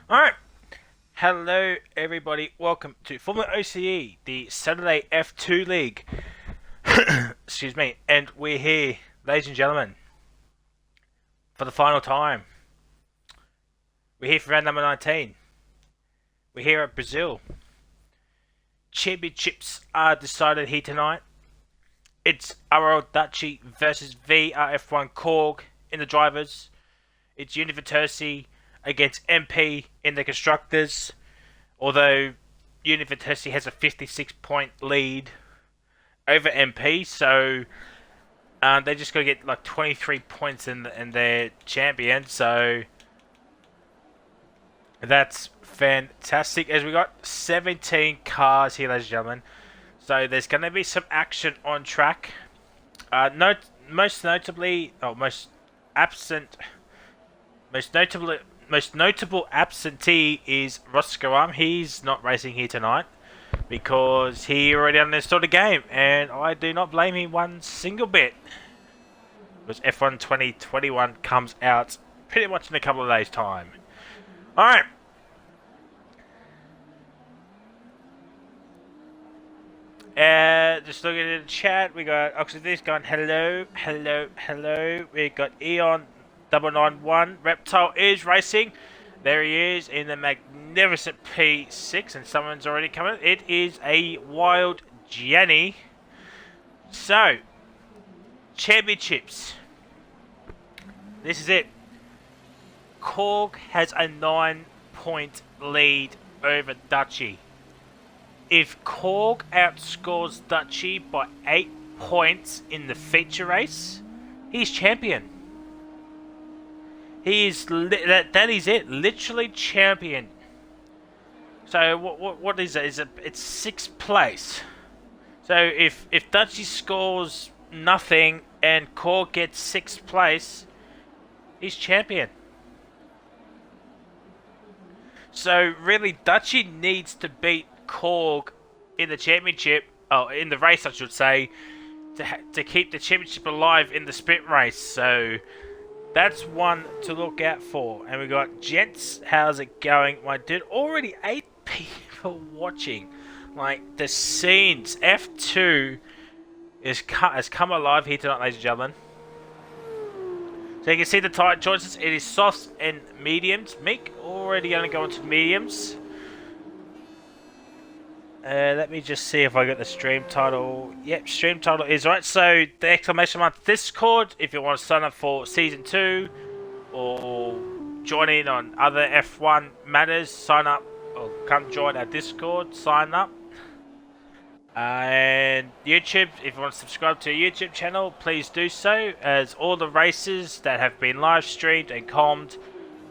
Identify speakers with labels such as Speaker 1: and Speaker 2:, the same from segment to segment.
Speaker 1: Alright, hello everybody, welcome to FormulaOCE, the Saturday F2 League. Excuse me, and we're here, ladies and gentlemen, for the final time. We're here for round number 19. We're here at Brazil. Championships are decided here tonight. It's RL Duchy versus VRF1 Korg in the drivers. It's University against MP in the constructors. Although University has a 56-point lead over MP, so they just got to get like 23 points in their champion. So that's fantastic. As we got 17 cars here, ladies and gentlemen. So there's going to be some action on track. Most notable absentee is Roskaram. He's not racing here tonight because he already uninstalled the game, and I do not blame him one single bit. Because F1 2021 comes out pretty much in a couple of days' time. Alright. Just looking at the chat, we got Oxidis going hello. We got Eon 991. Reptile is racing. There he is in the magnificent P6, and someone's already coming. It is a wild Jenny. So, championships. This is it. Korg has a 9-point lead over Duchy. If Korg outscores Duchy by 8 points in the feature race, he's champion. He is that is it, literally champion. So what is it? It's 6th place. So if Duchy scores nothing and Korg gets 6th place, he's champion. So really, Duchy needs to beat Korg in the championship, in the race I should say, to keep the championship alive in the sprint race. So that's one to look out for. And we got Gents, how's it going, my dude? Already 8 people watching. Like, the scenes, F2 has come alive here tonight, ladies and gentlemen. So you can see the tyre choices. It is softs and mediums. Mick already going to go into mediums. Let me just see if I got the stream title. Yep, stream title is right. So the exclamation mark Discord if you want to sign up for Season 2 or join in on other F1 matters, sign up or come join our Discord, sign up. And YouTube, if you want to subscribe to our YouTube channel, please do so, as all the races that have been live streamed and commed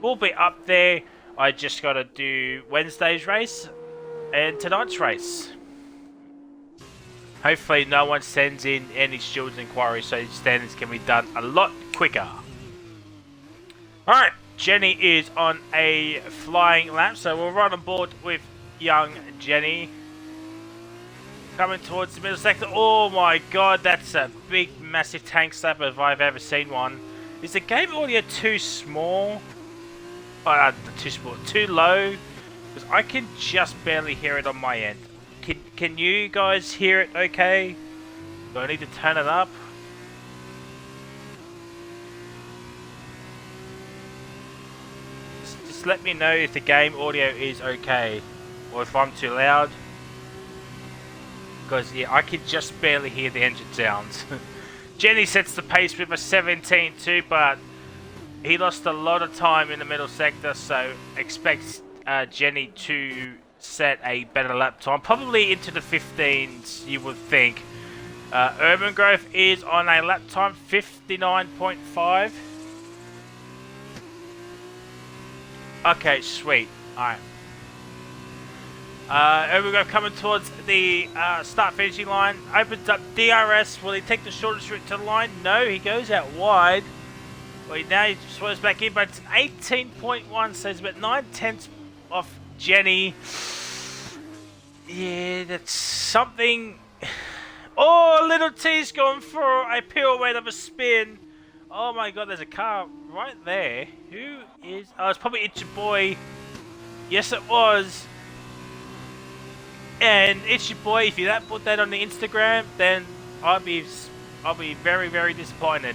Speaker 1: will be up there. I just got to do Wednesday's race and tonight's race. Hopefully no one sends in any students inquiries, so standards can be done a lot quicker. Alright, Jenny is on a flying lap, so we're right on board with young Jenny. Coming towards the middle sector. Oh my god, that's a big massive tank slap if I've ever seen one. Is the game audio too small? Too low? Because I can just barely hear it on my end. Can you guys hear it okay? Do I need to turn it up? Just let me know if the game audio is okay. Or if I'm too loud. Because yeah, I can just barely hear the engine sounds. Jenny sets the pace with a 17.2, but he lost a lot of time in the middle sector, so expect Jenny to set a better lap time, probably into the 15s, you would think. Urban Growth is on a lap time 59.5. Okay, sweet. Alright. Urban Growth coming towards the start finishing line. Opens up DRS. Will he take the shortest route to the line? No, he goes out wide. Well, now he swerves back in, but it's 18.1, so it's about 9/10 off Jenny. Yeah, that's something. Oh, little T's gone for a pirouette of a spin. Oh my god, there's a car right there. Who is... Oh, it's probably It's Your Boy Yes, it was. And it's your boy. If you don't put that on the Instagram, then I'll be very, very disappointed.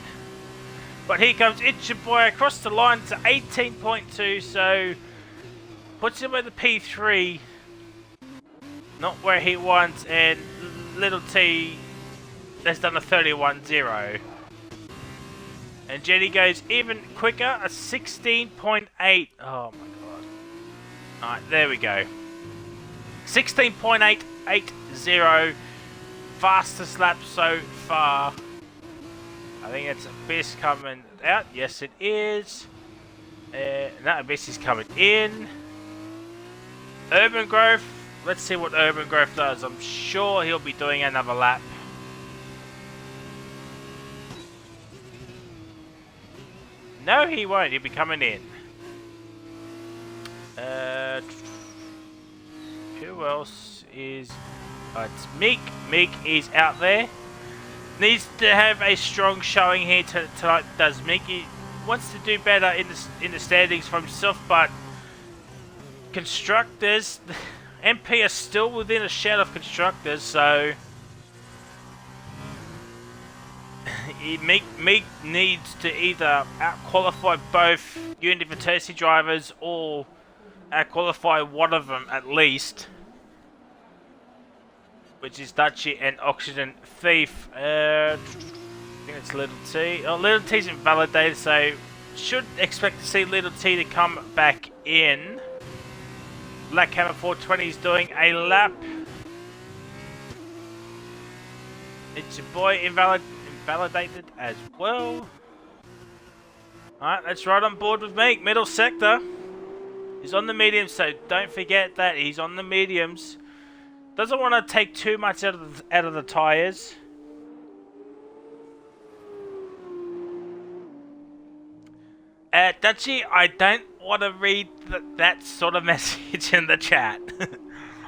Speaker 1: But here comes It's Your Boy across the line to 18.2, so puts him with the P3, not where he wants, and Little T has done a 31.0. And Jenny goes even quicker, a 16.8. Oh my god. Alright, there we go. 16.880. Fastest lap so far. I think it's Abyss coming out. Yes, it is. No, Abyss is coming in. Urban Growth. Let's see what Urban Growth does. I'm sure he'll be doing another lap. No, he won't. He'll be coming in. Who else is... it's Meek. Meek is out there. Needs to have a strong showing here tonight, does Meek. He wants to do better in the standings for himself, but Constructors, MP are still within a shadow of Constructors, so Meek needs to either out-qualify both University drivers or out-qualify one of them at least, which is Dutchie and Oxygen Thief. I think it's Little T. Oh, Little T's invalidated, so should expect to see Little T to come back in. Black Hammer 420 is doing a lap. It's your boy invalidated as well. Alright, let's ride on board with Meek. Middle sector. He's on the mediums, so don't forget that he's on the mediums. Doesn't want to take too much out of the tyres. Dutchie, I don't want to read that sort of message in the chat.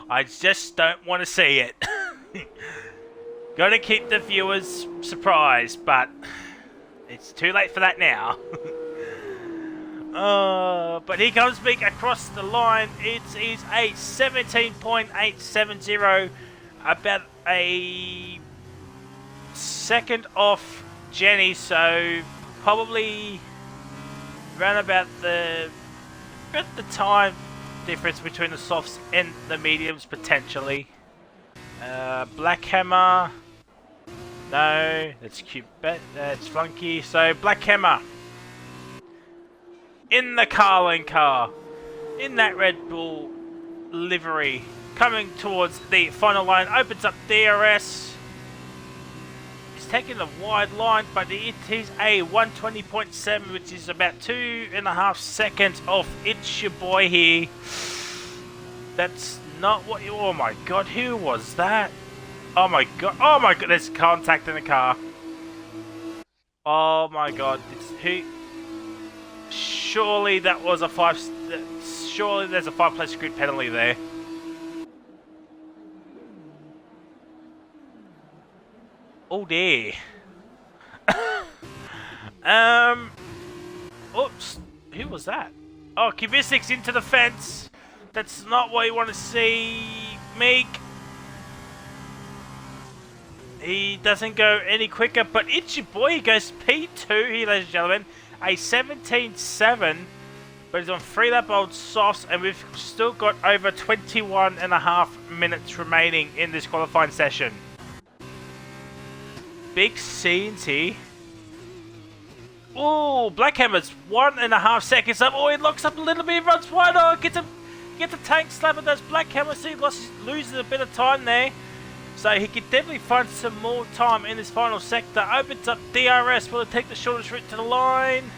Speaker 1: I just don't want to see it. Gotta keep the viewers surprised, but it's too late for that now. But here comes Meek across the line. It is a 17.870, about a second off Jenny, so probably around about the time difference between the softs and the mediums potentially. Black Hammer, no, that's cute, that's Flunky. So Black Hammer in the Carlin car, in that Red Bull livery, coming towards the final line, opens up DRS. He's taking a wide line, but it is a 120.7, which is about 2.5 seconds off It's Your Boy here. That's not what you... Oh my god, who was that? Oh my god, there's contact in the car. Oh my god, who... Surely that was a surely there's a 5-place grid penalty there. Oh dear. Oops. Who was that? Oh, Kubistik's into the fence. That's not what you want to see. Meek. He doesn't go any quicker, but It's Your Boy. He goes P2 here, ladies and gentlemen. A 17.7, but he's on 3-lap old softs, and we've still got over 21.5 minutes remaining in this qualifying session. Big scenes here. Oh, Black Hammer's 1.5 seconds up. Oh, he locks up a little bit, runs wide. Oh, gets a tank slap and does Black Hammer. See, loses a bit of time there. So he could definitely find some more time in this final sector. Opens up DRS. Will it take the shortest route to the line?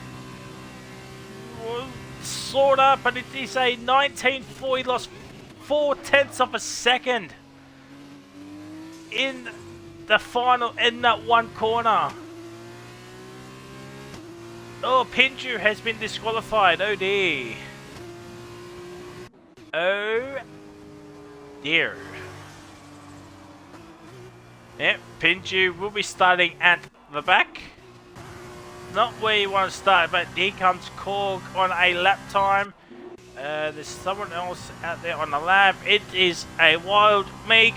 Speaker 1: Well, sort of, but it is a 19.4. He lost 0.4 of a second in the final, in that one corner. Oh, Pinju has been disqualified. Oh dear. Oh dear. Yep, Pinju will be starting at the back. Not where you want to start, but here comes Korg on a lap time. There's someone else out there on the lap. It is a Wild Meek.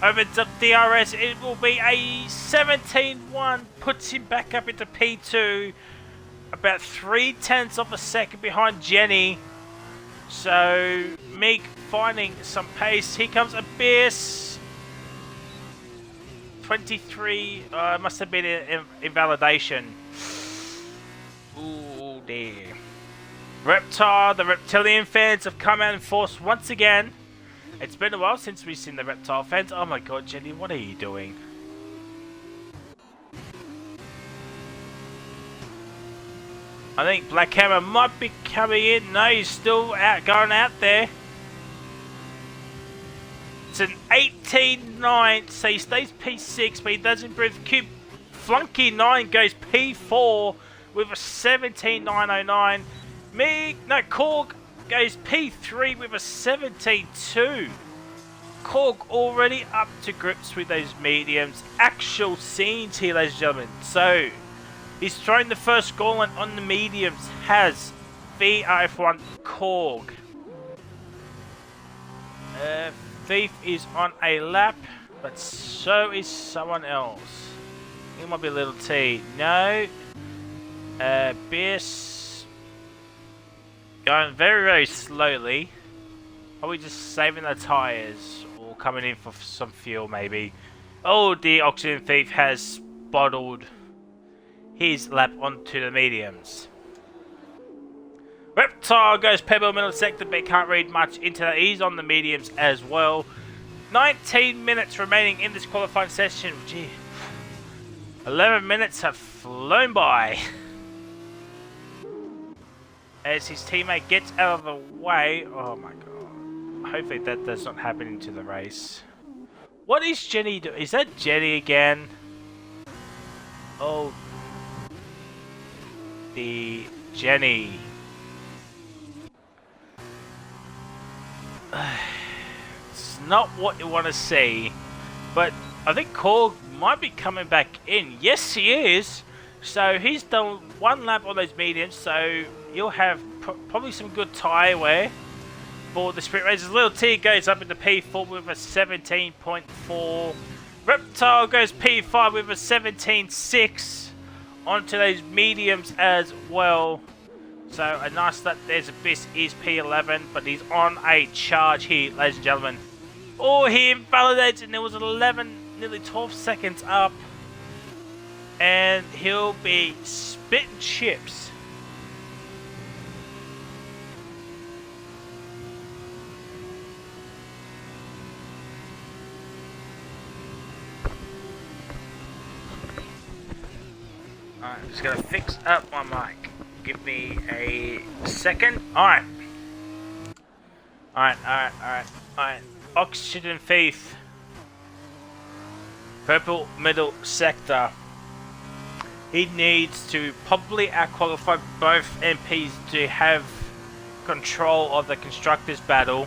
Speaker 1: Opens up DRS. It will be a 17-1. Puts him back up into P2. About 0.3 of a second behind Jenny. So, Meek finding some pace. Here comes Abyss. 23. Must have been an invalidation. Ooh, dear. Reptile, the Reptilian fans have come out in force once again. It's been a while since we've seen the Reptile fans. Oh my god, Jenny, what are you doing? I think Black Hammer might be coming in. No, he's still going out there. It's an 18-9, so he stays P6, but he does improve. Cube Flunky 9 goes P4 with a 17.909. Korg goes P3 with a 17.2. Korg already up to grips with those mediums. Actual scenes here, ladies and gentlemen. So, he's thrown the first gauntlet on the mediums. Has VRF1 Korg. Thief is on a lap, but so is someone else. It might be a little T. No. Biss. Going very, very slowly. Probably just saving the tyres or coming in for some fuel maybe. Oh, the Oxygen Thief has bottled his lap onto the mediums. Reptile goes Pebble middle sector, but can't read much into that. He's on the mediums as well. 19 minutes remaining in this qualifying session. Gee, 11 minutes have flown by. As his teammate gets out of the way. Oh my god. Hopefully that does not happen into the race. What is Jenny doing? Is that Jenny again? Oh. The Jenny. It's not what you want to see. But I think Korg might be coming back in. Yes, he is. So he's done one lap on those mediums. So you'll have probably some good tyre wear for the sprint races. Little T goes up into P4 with a 17.4. Reptile goes P5 with a 17.6 onto those mediums as well. So a nice lap. There's Abyss is P11, but he's on a charge here, ladies and gentlemen. Oh, he invalidates, and there was 11, nearly 12 seconds up. And he'll be spitting chips. Alright, I'm just gonna fix up my mic. Give me a second. Alright. Alright. Oxygen Thief. Purple middle sector. He needs to probably out-qualify both MPs to have control of the constructors battle.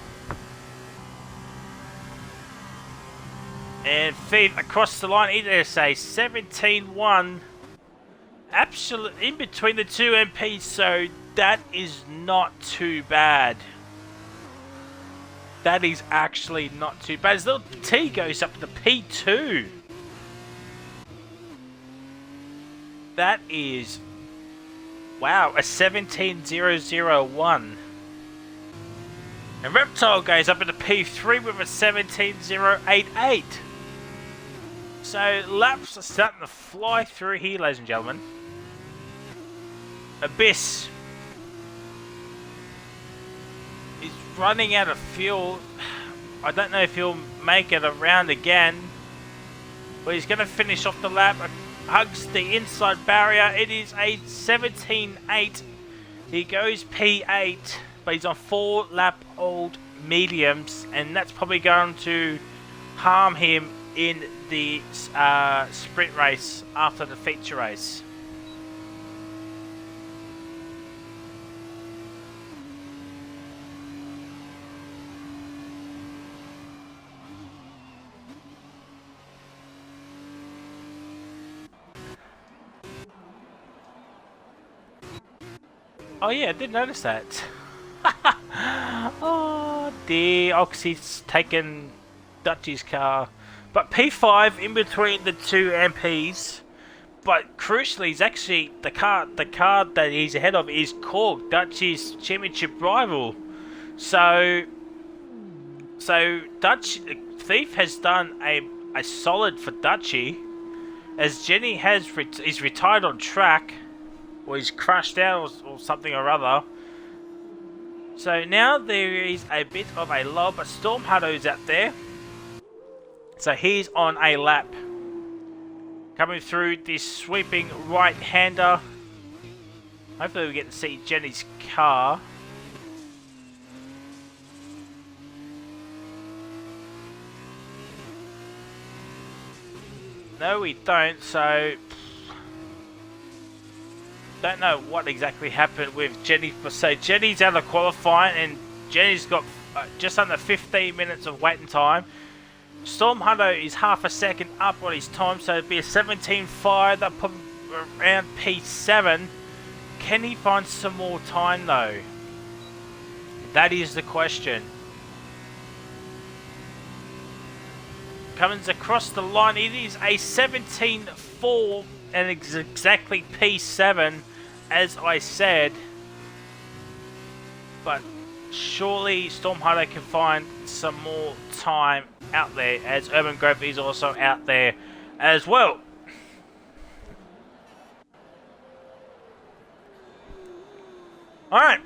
Speaker 1: And Thief across the line, either say 17-1. Absolute in between the two MPs, so that is not too bad. That is actually not too bad. His little T goes up to the P2. That is, wow, a 17.001. And Reptile goes up into P3 with a 17.088. So laps are starting to fly through here, ladies and gentlemen. Abyss is running out of fuel. I don't know if he'll make it around again, but he's going to finish off the lap. Hugs the inside barrier. It is a 17.8. He goes P8, but he's on 4 lap old mediums, and that's probably going to harm him in the sprint race after the feature race. Oh yeah, I did notice that. Oh dear, Oxy's taken Dutchy's car. But P5 in between the two MPs. But crucially, he's actually the car that he's ahead of is Korg, Dutchy's championship rival. So Dutch Thief has done a solid for Dutchy, as Jenny is retired on track, or he's crashed out or something or other. So now there is a bit of a lull, but Storm Hutto's out there. So he's on a lap. Coming through this sweeping right-hander. Hopefully we get to see Jenny's car. No, we don't, so don't know what exactly happened with Jenny. So Jenny's out of qualifying, and Jenny's got just under 15 minutes of waiting time. Storm Hunter is half a second up on his time, so it'd be a 17.5. That put him around P7. Can he find some more time though? That is the question. Comes across the line. It is a 17.4 and it's exactly P7, as I said. But surely Storm Hunter can find some more time out there, as Urban Grove is also out there as well. Alright.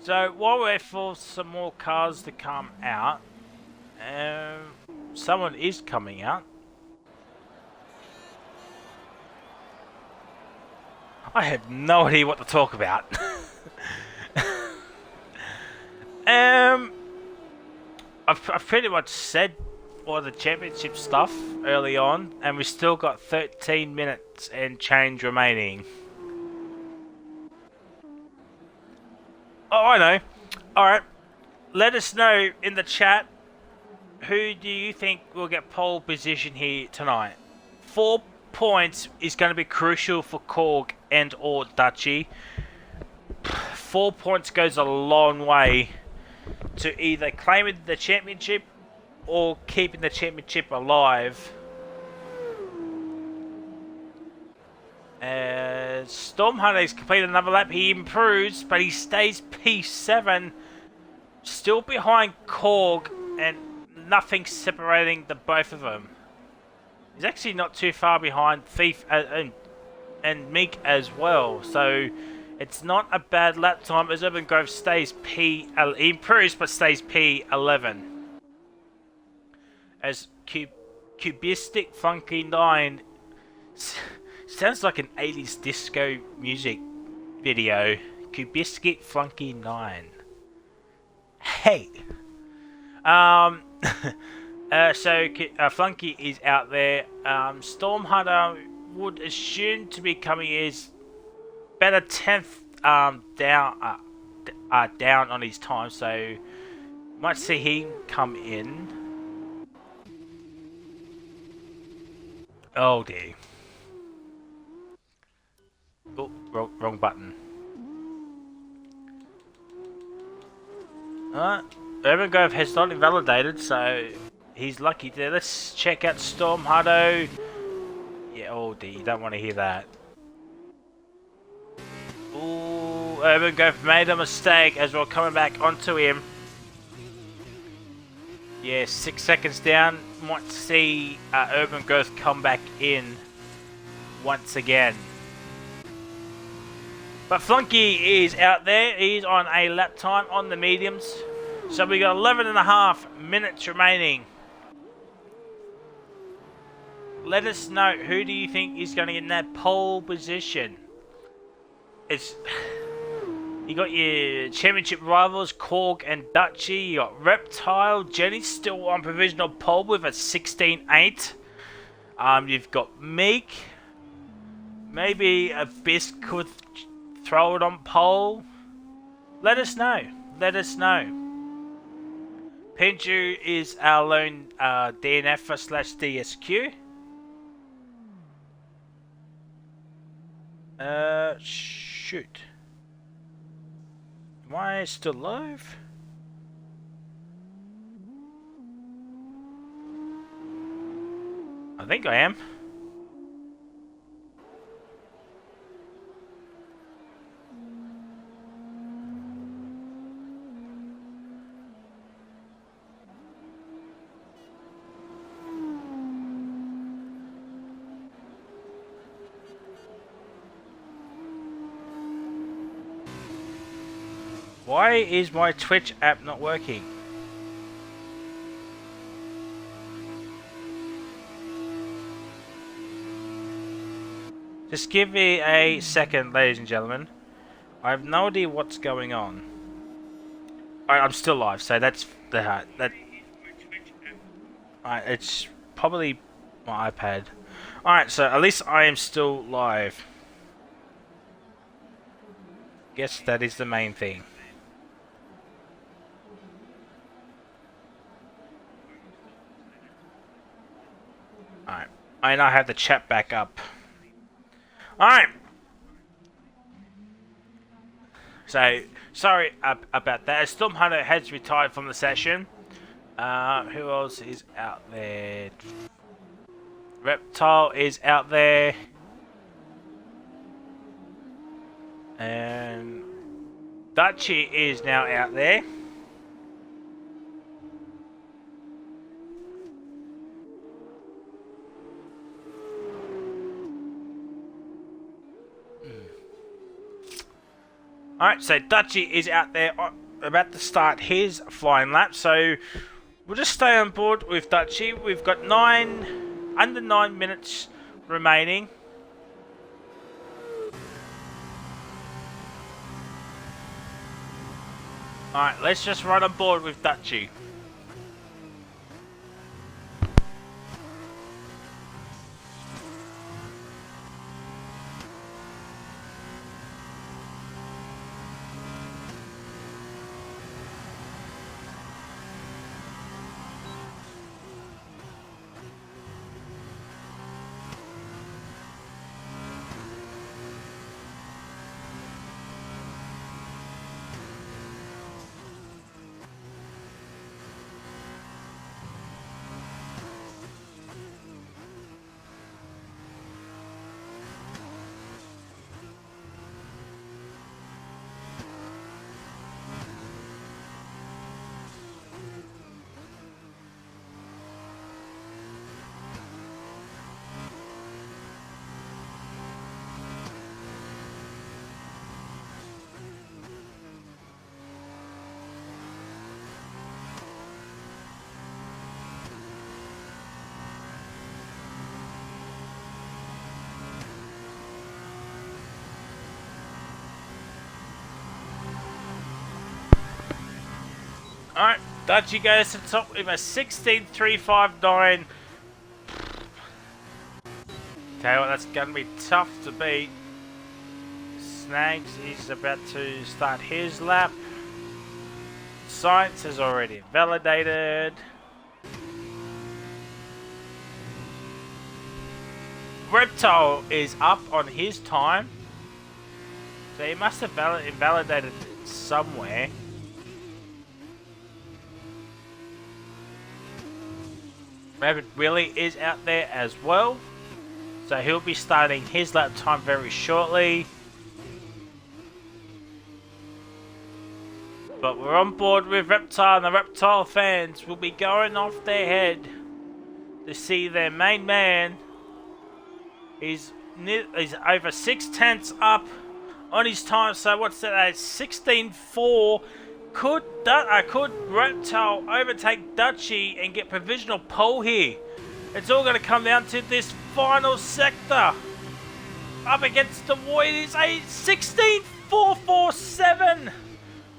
Speaker 1: So while we wait for some more cars to come out, someone is coming out. I have no idea what to talk about. I've pretty much said all the championship stuff early on, and we still got 13 minutes and change remaining. Oh, I know. Alright, let us know in the chat, who do you think will get pole position here tonight? 4 points is going to be crucial for Korg and or Dutchy. 4 points goes a long way to either claiming the championship or keeping the championship alive. Storm Hunter has completed another lap. He improves, but he stays P7, still behind Korg, and nothing separating the both of them. He's actually not too far behind Thief and Meek as well, so it's not a bad lap time as Urban Grove stays he improves but stays P11. As Cubistic Funky 9 sounds like an 80s disco music video. Cubistic Funky 9. Hey. So Flunky is out there. Storm Hunter would assume to be coming is better 10th down on his time, so might see him come in. Oh dear. Oh, wrong button. Urban Grove has not invalidated, so he's lucky there. Let's check out Storm Hutto. Yeah, oh dear, you don't want to hear that. Ooh, Urban Grove made a mistake as we're coming back onto him. Yeah, 6 seconds down. Might see Urban Grove come back in once again. But Flunky is out there. He's on a lap time on the mediums. So we got 11.5 minutes remaining. Let us know, who do you think is going to get in that pole position? It's you got your championship rivals Korg and Dutchy. You got Reptile. Jenny's still on provisional pole with a 16.8. You've got Meek. Maybe Abyss could throw it on pole. Let us know. Let us know. Pinju is our lone DNF slash DSQ. Shoot. Am I still alive? I think I am. Why is my Twitch app not working? Just give me a second, ladies and gentlemen. I have no idea what's going on. I'm still live, so that's the that. It's probably my iPad. Alright, so at least I am still live. Guess that is the main thing. Alright, I now have the chat back up. Alright. So, sorry about that. Storm Hunter has retired from the session. Who else is out there? Reptile is out there. And Dutchy is now out there. Alright, so Dutchy is out there about to start his flying lap, so we'll just stay on board with Dutchy. We've got under 9 minutes remaining. Alright, let's just run on board with Dutchy. Alright, Dutchy goes to the top with a 16.359. Tell you what, that's going to be tough to beat. Snags is about to start his lap. Science is already validated. Reptile is up on his time. So he must have invalidated it somewhere. Rabbit Willie is out there as well. So he'll be starting his lap time very shortly. But we're on board with Reptile, and the Reptile fans will be going off their head to see their main man. He's over 6/10 up on his time. So what's that? 16.4. Could Reptile overtake Dutchy and get provisional pole here? It's all going to come down to this final sector. Up against the wall, it is a 16.447.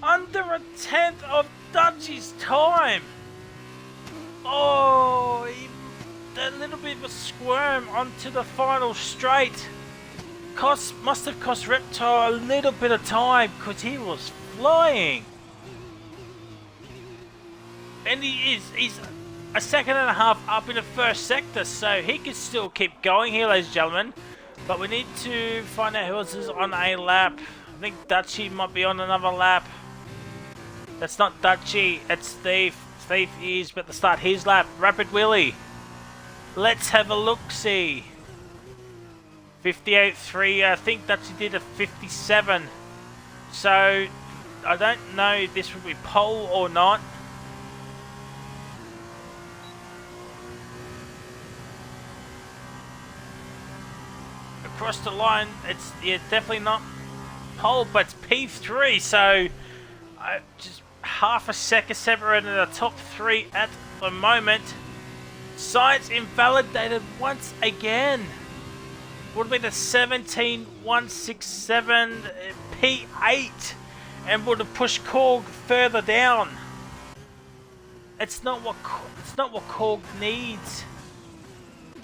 Speaker 1: Under a tenth of Dutchy's time. Oh, a little bit of a squirm onto the final straight. Must have cost Reptile a little bit of time because he was flying. And he's a second and a half up in the first sector, so he can still keep going here, ladies and gentlemen. But we need to find out who else is on a lap. I think Dutchy might be on another lap. That's not Dutchy, it's Steve. Steve is about to start his lap. Rapid Willie. Let's have a look-see. 58.3, I think Dutchy did a 57. So, I don't know if this would be pole or not. Across the line, it's definitely not pole, but it's P3, so just half a second separated in the top three at the moment. Science invalidated once again. Would be the 17.167 P8 and would have pushed Korg further down. It's not what Korg needs.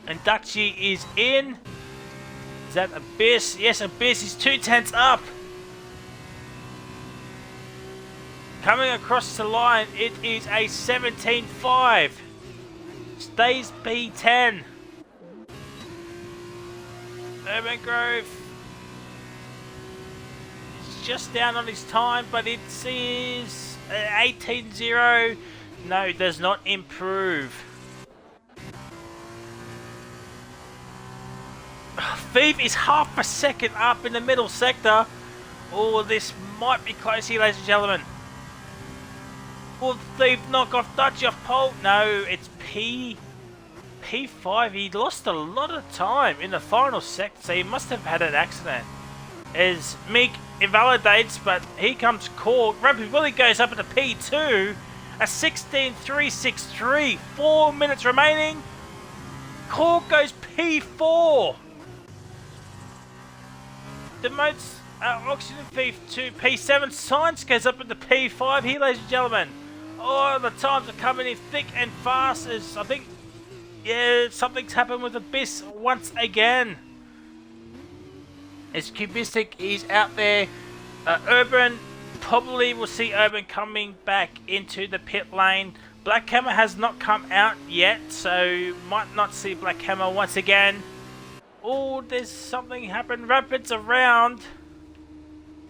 Speaker 1: And Dutchy is in. Is that Abyss? Yes, Abyss is 2/10 up. Coming across the line, it is a 17.5. Stays B10. Urban Grove is just down on his time, but it is 18.0. No, does not improve. Thief is half a second up in the middle sector. Oh, this might be close here, ladies and gentlemen. Will Thief knock off Dutchy off pole? No, it's P5. He lost a lot of time in the final sector, so he must have had an accident. As Mick invalidates, but here comes Korg. Rapid Willie goes up into P2. A 16.363. 4 minutes remaining. Korg goes P4. Demotes Oxygen Thief to P7. Science goes up into P5 here, ladies and gentlemen. Oh, the times are coming in thick and fast as I think, yeah, something's happened with Abyss once again. As Cubistic is out there, Urban, probably will see Urban coming back into the pit lane. Black Hammer has not come out yet, so might not see Black Hammer once again. Oh, there's something happened. Rapid's around.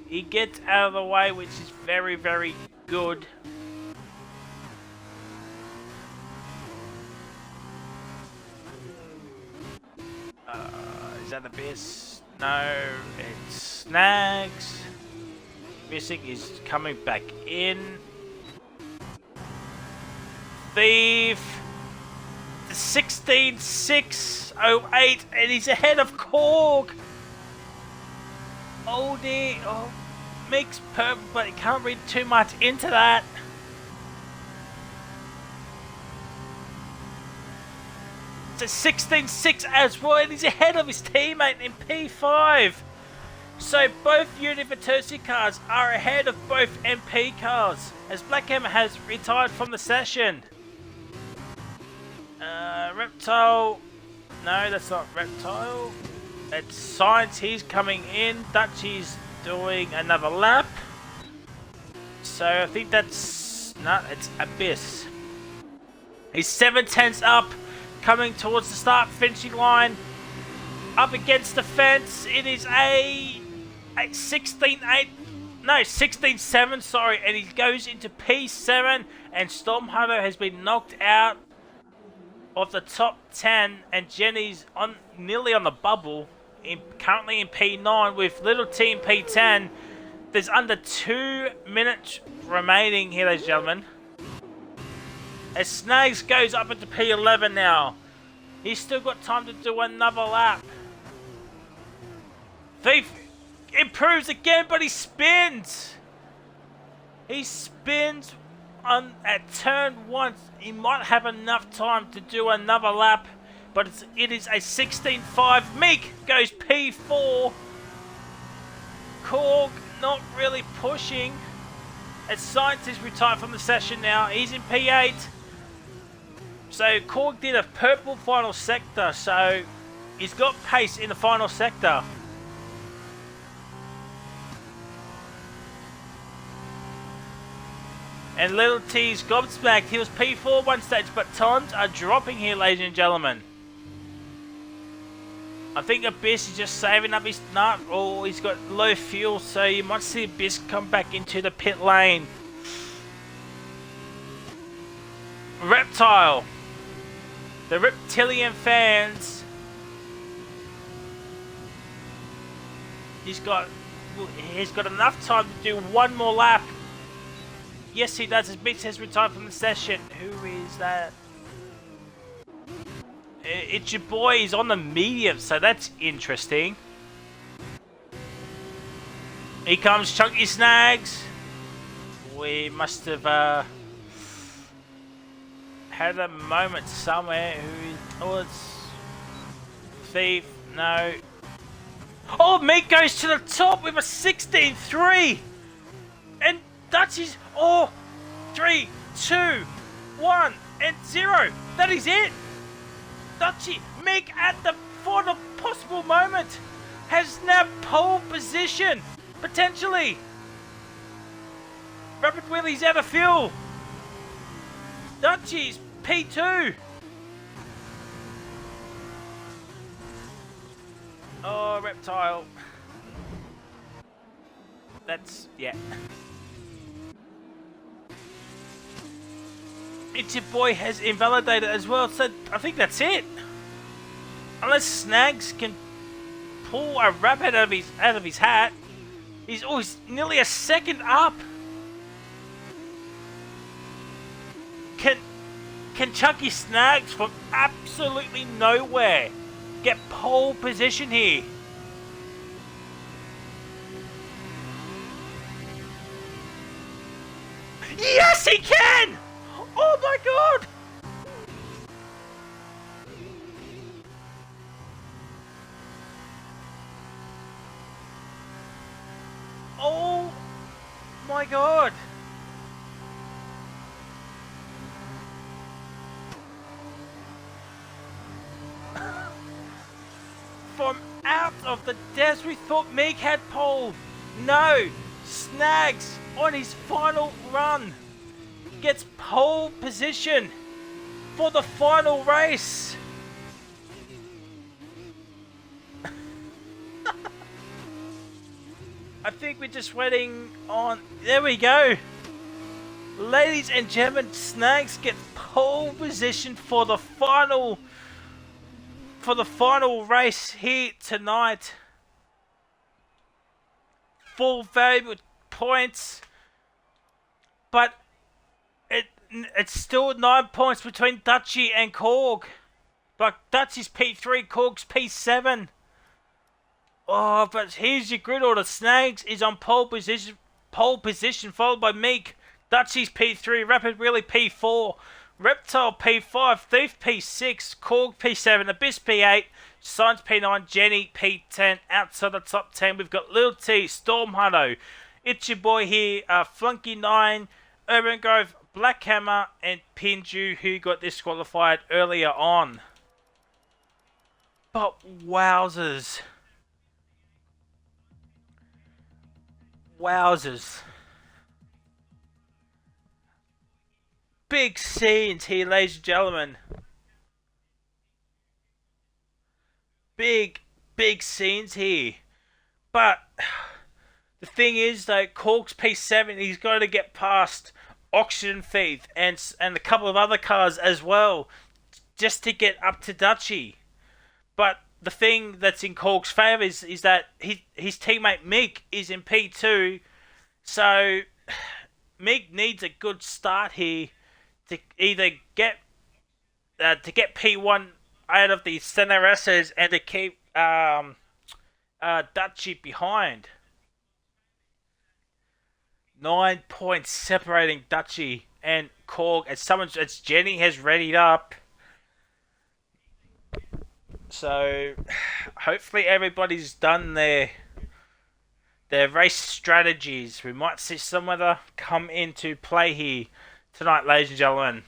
Speaker 1: He gets out of the way, which is very, very good. Is that Abyss? No, it's Snags. Missing is coming back in. Thief. 16.608, and he's ahead of Korg. Oh dear. Oh, makes purple, but he can't read too much into that. It's a 16.6 as well, and he's ahead of his teammate in P5. So both University cars are ahead of both MP cars, as Black Hammer has retired from the session. Reptile. No, that's not Reptile. It's Science. He's coming in. Dutchy's doing another lap. So I think that's... No, it's Abyss. He's 7/10 up. Coming towards the start finishing line. Up against the fence. It is a 16.8. No, 16.7, sorry. And he goes into P7. And Stormhunter has been knocked out of the top 10, and Jenny's nearly on the bubble, currently in P9 with Little T in P10. There's under 2 minutes remaining here, ladies and gentlemen. As Snags goes up into P11 now. He's still got time to do another lap. Thief improves again, but he spins. He spins at turn 1. He might have enough time to do another lap, but it is a 16.5. Meek goes P4. Korg not really pushing. As Science is retired from the session now. He's in P8. So Korg did a purple final sector, so he's got pace in the final sector. And Little T's gobsmacked. He was P4 one stage, but times are dropping here, ladies and gentlemen. I think Abyss is just saving up his nut, or he's got low fuel, so you might see Abyss come back into the pit lane. Reptile. The reptilian fans. He's got enough time to do one more lap. Yes, he does. His Mitch has retired from the session. Who is that? It's your boy. He's on the medium, so that's interesting. Here comes Chunky Snags. We must have had a moment somewhere. Oh, it's Thief. No. Oh, Meat goes to the top with a 16-3. And Dutchie's... Oh, 3, 2, 1, and 0. That is it. Dutchie, Meat at the final possible moment has now pole position. Potentially. Rapid Willie's out of fuel. Dutchie's P2. Oh, Reptile. That's, yeah. It's your boy has invalidated as well, so I think that's it. Unless Snags can pull a rabbit out of his hat. He's nearly a second up. Can Chunky Snags from absolutely nowhere get pole position here? Yes, he can! Oh my god! Oh my god! From out of the depths, we thought Meek had pole. No! Snags on his final run gets pole position for the final race. I think we're just waiting on... There we go. Ladies and gentlemen, Snags gets pole position for the final race here tonight. 4 valuable points, but it's still 9 points between Dutchie and Korg. But Dutchie's P3, Korg's P7. Oh, but here's your grid order. Snags is on pole position, followed by Meek. Dutchie's P3, Rapid Wheelie P4, Reptile P5, Thief P6, Korg P7, Abyss P8, Science P9, Jenny P10. Outside the top 10, we've got Lil T, Storm Hunto, It's Your Boy here, Flunky 9, Urban Grove, Black Hammer, and Pinju, who got disqualified earlier on. But wowzers. Wowzers. Big scenes here, ladies and gentlemen. Big scenes here. But the thing is, though, Korg's P7, he's got to get past Oxygen Thief and a couple of other cars as well, just to get up to Dutchie. But the thing that's in Korg's favour is that his teammate Mick is in P2, so Mick needs a good start here to either get P1 out of the Stenaresses and to keep Dutchie behind. 9 points separating Dutchie and Korg as Jenny has readied up. So hopefully everybody's done their race strategies. We might see some weather come into play here tonight, ladies and gentlemen.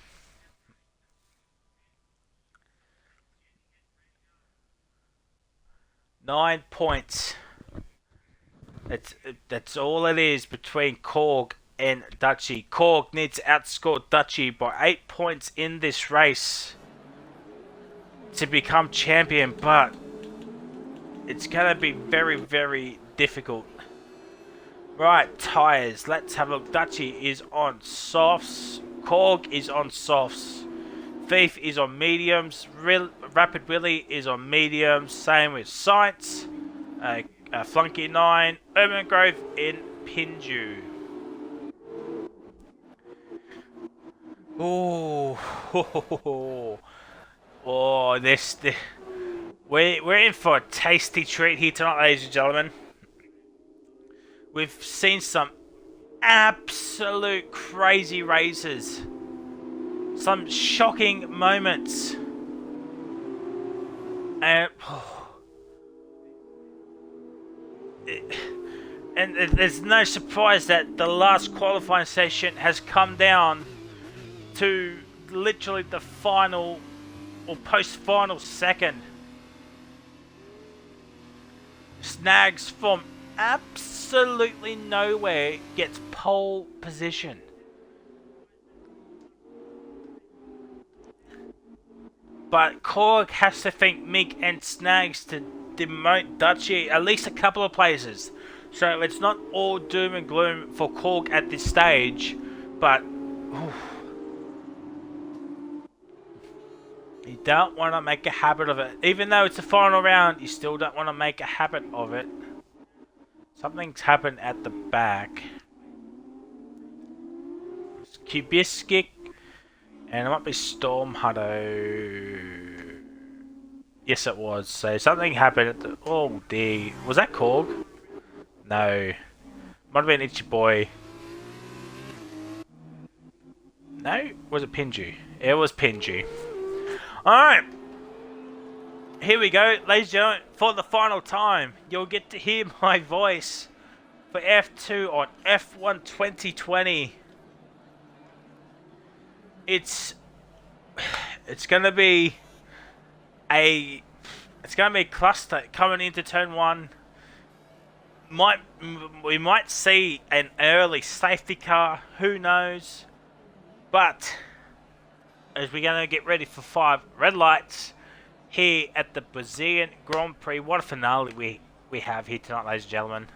Speaker 1: Nine points. That's all it is between Korg and Dutchie. Korg needs to outscore Dutchie by 8 points in this race to become champion, but it's going to be very, very difficult. Right, tyres. Let's have a look. Dutchie is on softs. Korg is on softs. Thief is on mediums. Rapid Willie is on mediums. Same with Sights. Flunky 9. Urban Grove in Pinju. Oh, oh, we're in for a tasty treat here tonight, ladies and gentlemen. We've seen some absolute crazy races, some shocking moments, and there's no surprise that the last qualifying session has come down to literally the final or post-final second. Snags from absolutely nowhere gets pole position. But Korg has to thank Mick and Snags to demote Dutchie at least a couple of places. So it's not all doom and gloom for Korg at this stage, but you don't want to make a habit of it. Even though it's the final round, you still don't want to make a habit of it. Something's happened at the back. It's Kubiskik, and it might be Storm Hutto. Yes, it was. So something happened at the... Oh dear. Was that Korg? No. Might have been Itchy Boy. No? Was it Pinju? It was Pinju. Alright. Here we go, ladies and gentlemen. For the final time, you'll get to hear my voice for F2 on F1 2020. It's gonna be a cluster coming into turn 1. We might see an early safety car, who knows? But as we're gonna get ready for 5 red lights here at the Brazilian Grand Prix. What a finale we have here tonight, ladies and gentlemen.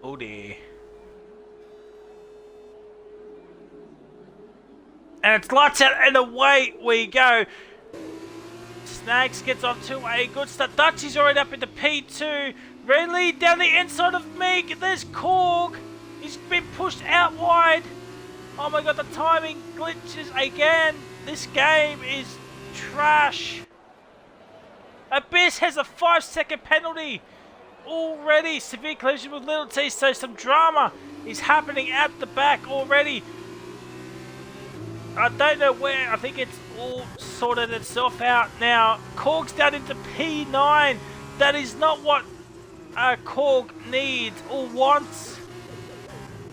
Speaker 1: Oh dear. And it's lights out and away we go. Snags gets off to a good start. Dutchie's already up into P2. Really down the inside of Meek. There's Korg. He's been pushed out wide. Oh my god, the timing glitches again. This game is trash. Abyss has a 5-second penalty. Already severe collision with Little T, so some drama is happening at the back already. I don't know where. I think it's all sorted itself out now. Korg's down into P9. That is not what Korg needs or wants.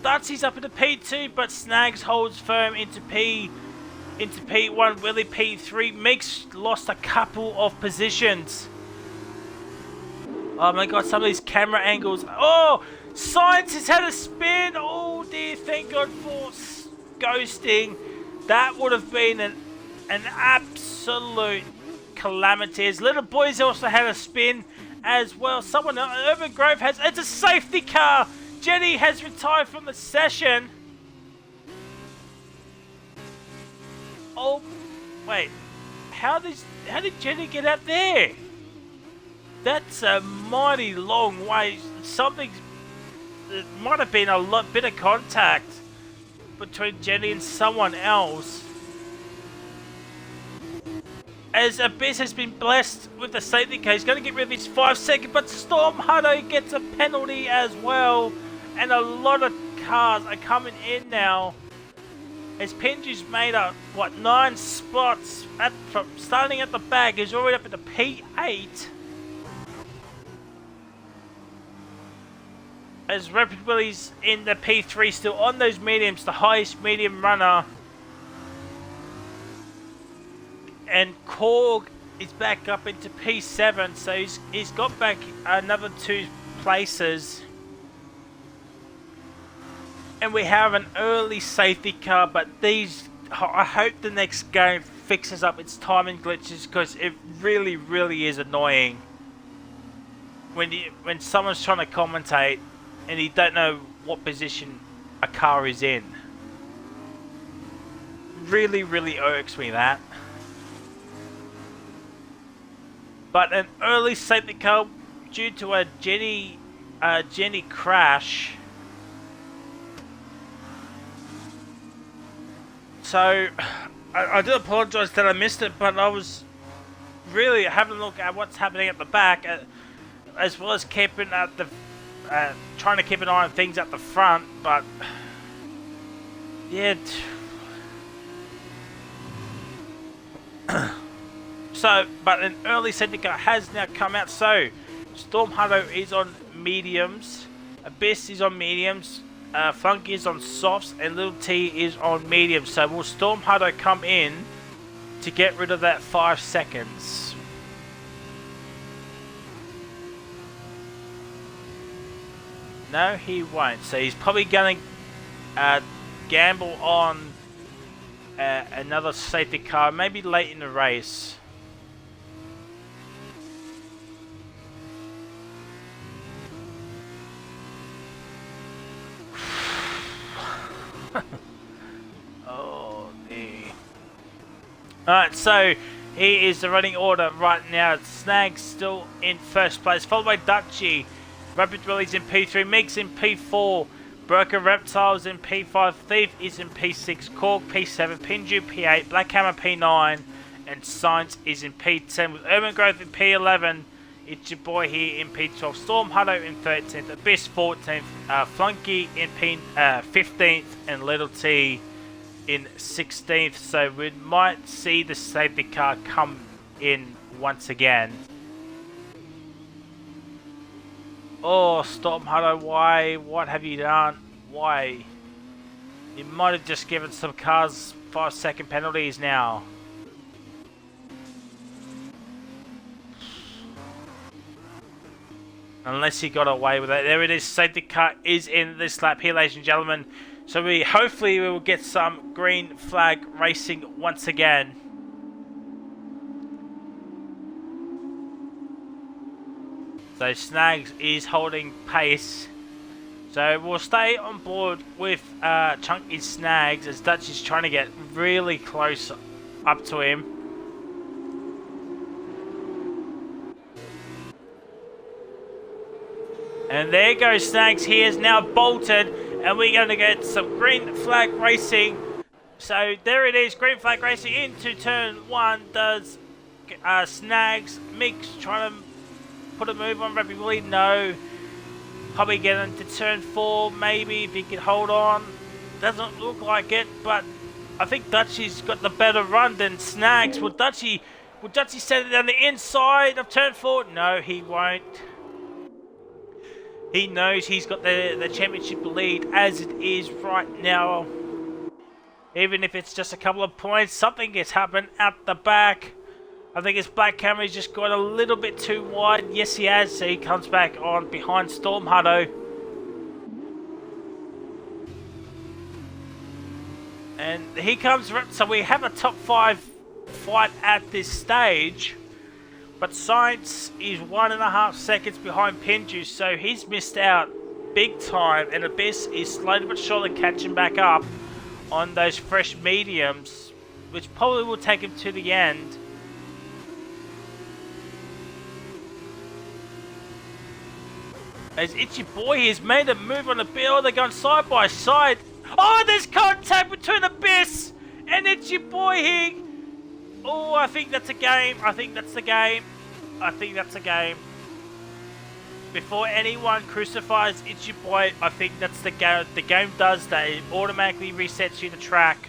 Speaker 1: Dutchie's up into P2, but Snags holds firm into P1. Willie P3. Meek's lost a couple of positions. Oh my god, some of these camera angles. Oh, Science has had a spin. Oh dear, thank god for ghosting. That would have been an absolute calamity. As Little Boy's also had a spin as well. Someone, Urban Grove has, it's a safety car. Jenny has retired from the session. Oh, wait. How did Jenny get out there? That's a mighty long way. It might have been a bit of contact between Jenny and someone else. As Abyss has been blessed with the safety car, he's going to get rid of his 5 second, but Storm Hutto gets a penalty as well. And a lot of cars are coming in now. As Pinju's made up, 9 spots from starting at the back. He's already up into P8. As Rapid Willie's in the P3 still on those mediums, the highest medium runner. And Korg is back up into P7, so he's got back another 2 places. And we have an early safety car, but I hope the next game fixes up its timing glitches, because it really, really is annoying when someone's trying to commentate and you don't know what position a car is in. Really, really irks me, that. But an early safety car due to a Jenny crash. So I do apologise that I missed it, but I was really having a look at what's happening at the back, as well as keeping at the trying to keep an eye on things at the front. But yeah. But an early safety car has now come out. So Storm Hutto is on mediums, Abyss is on mediums, Funky is on softs, and Little T is on mediums. So will Storm Hutto come in to get rid of that 5 seconds? No, he won't. So he's probably going to gamble on another safety car, maybe late in the race. Oh, dear. Alright, so he is the running order right now. Snags still in first place, followed by Dutchy. Rapid Willie's in P3, Meeks in P4, Broker Reptiles in P5, Thief is in P6, Cork P7, Pinju P8, Black Hammer P9, and Science is in P10, with Urban Growth in P11. It's your boy here in P12, Storm Hutto in 13th, Abyss 14th, Flunky in 15th, and Little T in 16th. So we might see the safety car come in once again. Oh, Storm Hutto, why? What have you done? Why? You might have just given some cars 5-second penalties now. Unless he got away with it. There it is. Safety car is in this lap here, ladies and gentlemen. So hopefully we will get some green flag racing once again. So Snags is holding pace. So we'll stay on board with Chunky Snags as Dutch is trying to get really close up to him. And there goes Snags. He is now bolted, and we're going to get some green flag racing. So there it is, green flag racing into turn 1. Does Snags Mix trying to put a move on Rapid Willie? No. Probably get into turn 4, maybe, if he can hold on. Doesn't look like it, but I think Dutchy's got the better run than Snags. Will Dutchy set it on the inside of turn 4? No, he won't. He knows he's got the championship lead as it is right now. Even if it's just a couple of points, something has happened at the back. I think his Black Camera's just got a little bit too wide. Yes, he has. So he comes back on behind Storm Hutto. And he comes. So we have a top 5 fight at this stage. But Science is 1.5 seconds behind Pinju, so he's missed out big time. And Abyss is slowly but surely catching back up on those fresh mediums, which probably will take him to the end. As Itchy Boy has made a move on the bill, they're going side by side. Oh, there's contact between Abyss and Itchy Boy here. Oh, I think that's a game. I think that's the game. I think that's a game. Before anyone crucifies Itchy Boy, I think that's the game. The game does that. It automatically resets you the track.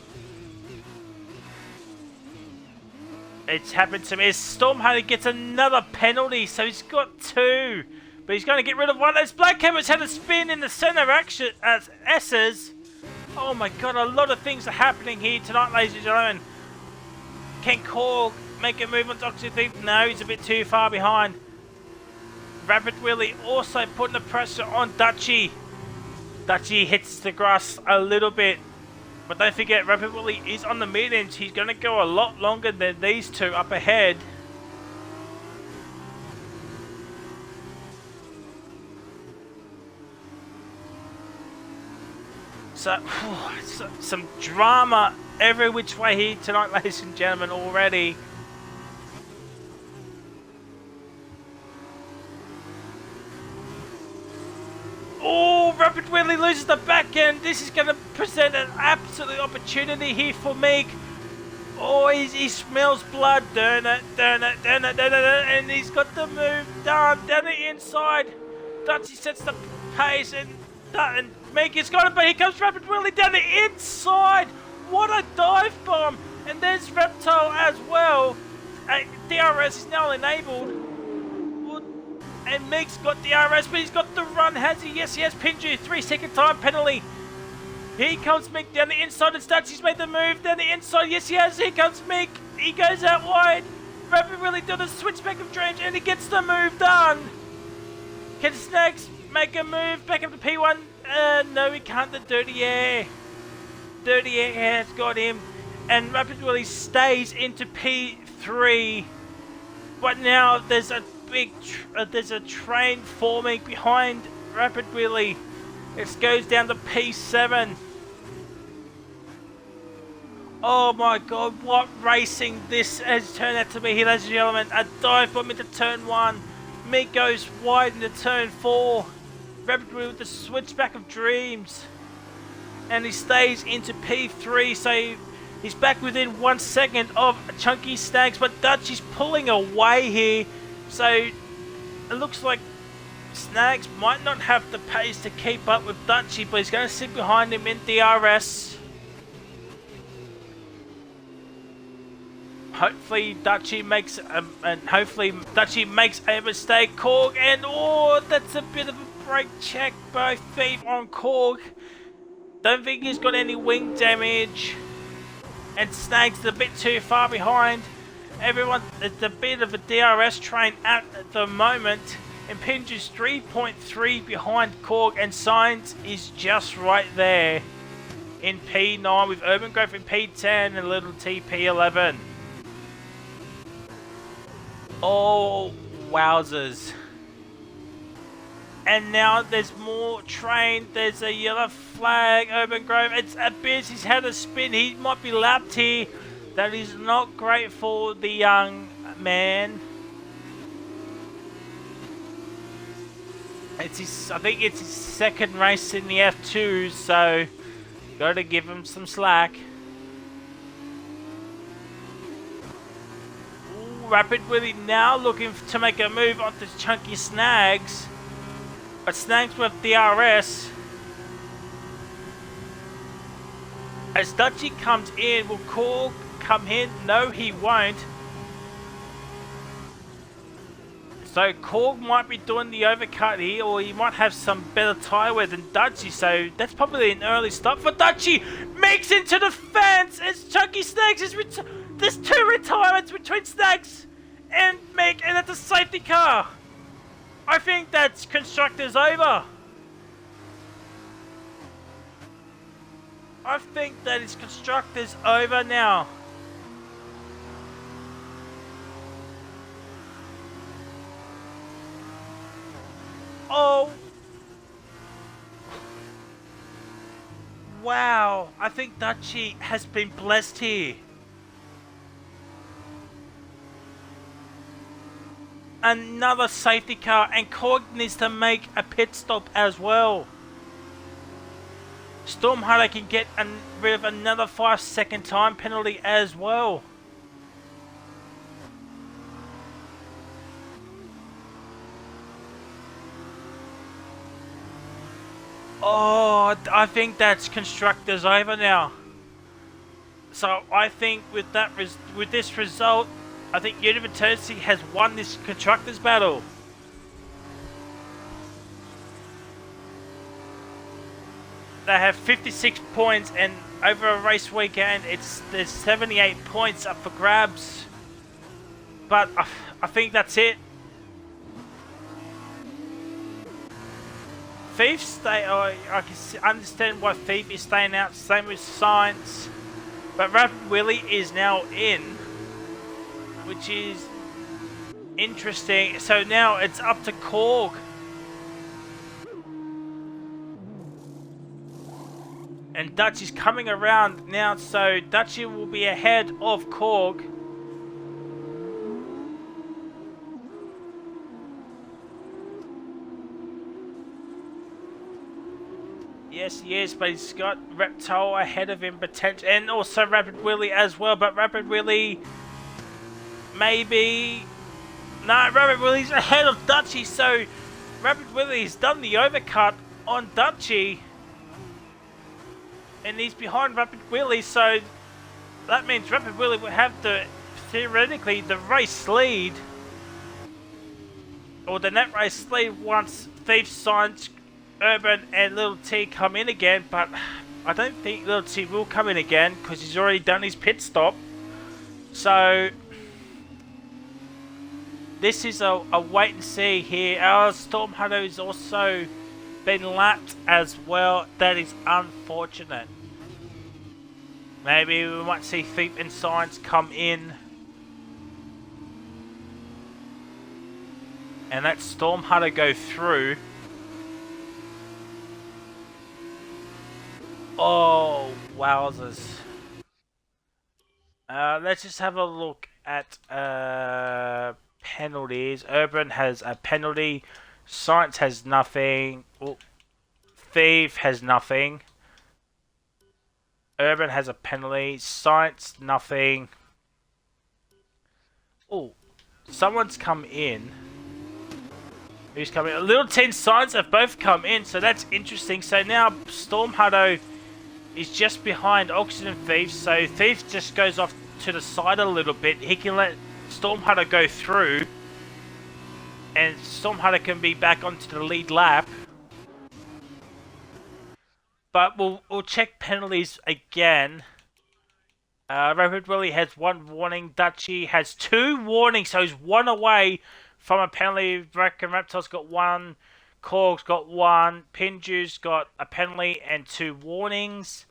Speaker 1: It's happened to me. Storm Hutto gets another penalty, so he's got 2. But he's going to get rid of one. As Black Hammer's had a spin in the center action as S's. Oh my god, a lot of things are happening here tonight, ladies and gentlemen. Can Korg make a move on Dr. Thief? No, he's a bit too far behind. Rapid Willie also putting the pressure on Dutchy. Dutchy hits the grass a little bit. But don't forget, Rapid Willie is on the mediums. He's going to go a lot longer than these two up ahead. So, some drama every which way here tonight, ladies and gentlemen, already. Oh, Rapid Willie loses the back end. This is going to present an absolute opportunity here for Meek. Oh, he smells blood. Turn it, and he's got the move done. Down the inside. Dutchy sets the pace, and Meek has got it, but here comes Rapid Willie down the inside. What a dive bomb. And there's Reptile as well. DRS is now enabled. And Meek's got DRS, but he's got the run, has he? Yes, he has. Pinju, 3-second time penalty. Here comes Meek down the inside, and Dutchy's made the move down the inside. Yes, he has. Here comes Meek. He goes out wide. Rapid Willie does a switchback of dreams, and he gets the move done. Can Snags make a move back up to P1? No, he can't. The Dirty Air. Dirty Air has got him. And Rapid Willie stays into P3. But now there's a there's a train forming behind Rapid Willie. It goes down to P7. Oh my god, what racing this has turned out to be here, ladies and gentlemen. A dive bomb into turn 1. Meek goes wide into turn 4. Rapid Willie with the switchback of dreams. And he stays into P3, so he's back within 1 second of Chunky Snags, but Dutchy's pulling away here. So it looks like Snags might not have the pace to keep up with Dutchy, but he's going to sit behind him in DRS. Hopefully Dutchy makes a mistake. Korg, and oh, that's a bit of a brake check by Thief on Korg. Don't think he's got any wing damage. And Snags a bit too far behind. Everyone, it's a bit of a DRS train at the moment. Impinge is 3.3 behind Korg, and Signs is just right there in P9 with Urban Growth in P10 and Little T P11. Oh, wowzers. And now there's more train. There's a yellow flag. Urban Grove. It's Abyss. He's had a spin. He might be lapped here. That is not great for the young man. It's his, I think it's his second race in the F2, so got to give him some slack. Ooh, Rapid Willie now looking to make a move onto Chunky Snags. But Snags with DRS. As Dutchy comes in, will Korg come in? No, he won't. So Korg might be doing the overcut here, or he might have some better tyre wear than Dutchy. So that's probably an early stop for Dutchy. Makes into the fence as Chunky Snags is there's 2 retirements between Snags and Mick, and that's a safety car. I think that's Constructors over. I think that is Constructors over now. Oh. Wow. I think Dutchy has been blessed here. Another safety car, and Korg needs to make a pit stop as well. Stormhunter can get rid of another 5-second time penalty as well. Oh, I think that's Constructors over now. So I think with this result, I think University has won this Constructors battle. They have 56 points, and over a race weekend, there's 78 points up for grabs. But I think that's it. Thief stay. Oh, I can understand why Thief is staying out. Same with Science, but Rapid Willie is now in, which is interesting. So now it's up to Korg. And Dutch is coming around now, so Dutchy will be ahead of Korg. Yes, he is, but he's got Reptile ahead of him potentially, and also Rapid Willie as well. But Rapid Willie, maybe, no, Rapid Willie's ahead of Dutchy. So Rapid Willie's done the overcut on Dutchy, and he's behind Rapid Willie. So that means Rapid Willie will have theoretically the race lead, or the net race lead once Thief, Science, Urban and Little T come in again, but I don't think Little T will come in again because he's already done his pit stop. So this is a wait and see here. Our Storm Hunter has also been lapped as well. That is unfortunate. Maybe we might see Thief and Science come in, and let Storm Hunter go through. Oh, wowzers. Let's just have a look at penalties. Urban has a penalty. Science has nothing. Oh, Thief has nothing. Urban has a penalty. Science, nothing. Oh, someone's come in. Who's coming in? Little T and Science have both come in, so that's interesting. So now Storm Hunter is just behind Oxygen Thief, so Thief just goes off to the side a little bit. He can let Storm Hunter go through, and Storm Hunter can be back onto the lead lap. But we'll check penalties again. Rapid Willie has 1 warning. Dutchy has 2 warnings, so he's 1 away from a penalty. Reckon Reptile's got 1. Korg's got 1. Pinju's got a penalty and 2 warnings.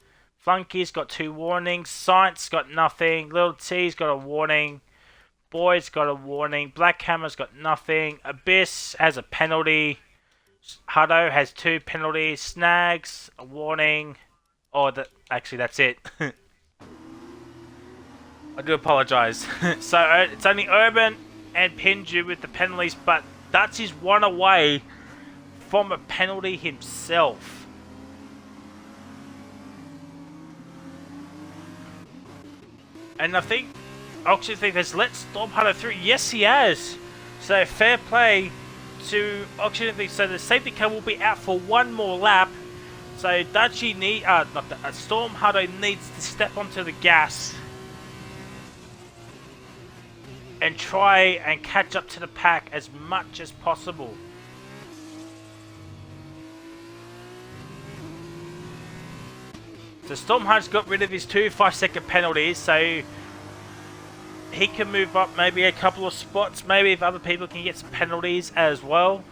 Speaker 1: Flunky's got 2 warnings. Science got nothing. Little T's got a warning. Boyd's got a warning. Black Hammer's got nothing. Abyss has a penalty. Hutto has 2 penalties. Snags, a warning. Oh, actually that's it. I do apologise. So it's only Urban and Pinju with the penalties, but Dutch is 1 away from a penalty himself. And I think Oxygen Thief has let Storm Hunter through. Yes, he has. So fair play to Oxygen Thief. So the safety car will be out for 1 more lap. So Dutchy Storm Hunter needs to step onto the gas and try and catch up to the pack as much as possible. So Storm Hunter's got rid of his 2 5-second penalties, so he can move up maybe a couple of spots, maybe if other people can get some penalties as well.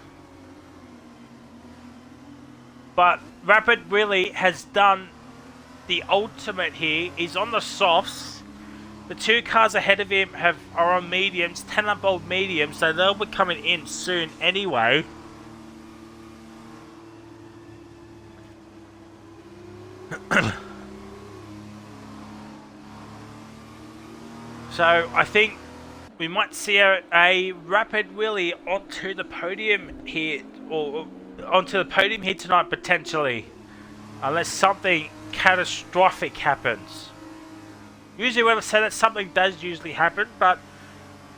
Speaker 1: But Rapid Willie has done the ultimate here. He's on the softs. The 2 cars ahead of him are on mediums, 10-up-old mediums, so they'll be coming in soon anyway. So I think we might see a Rapid Willie onto the podium here, or onto the podium here tonight potentially, unless something catastrophic happens. Usually when I say that, something does usually happen, but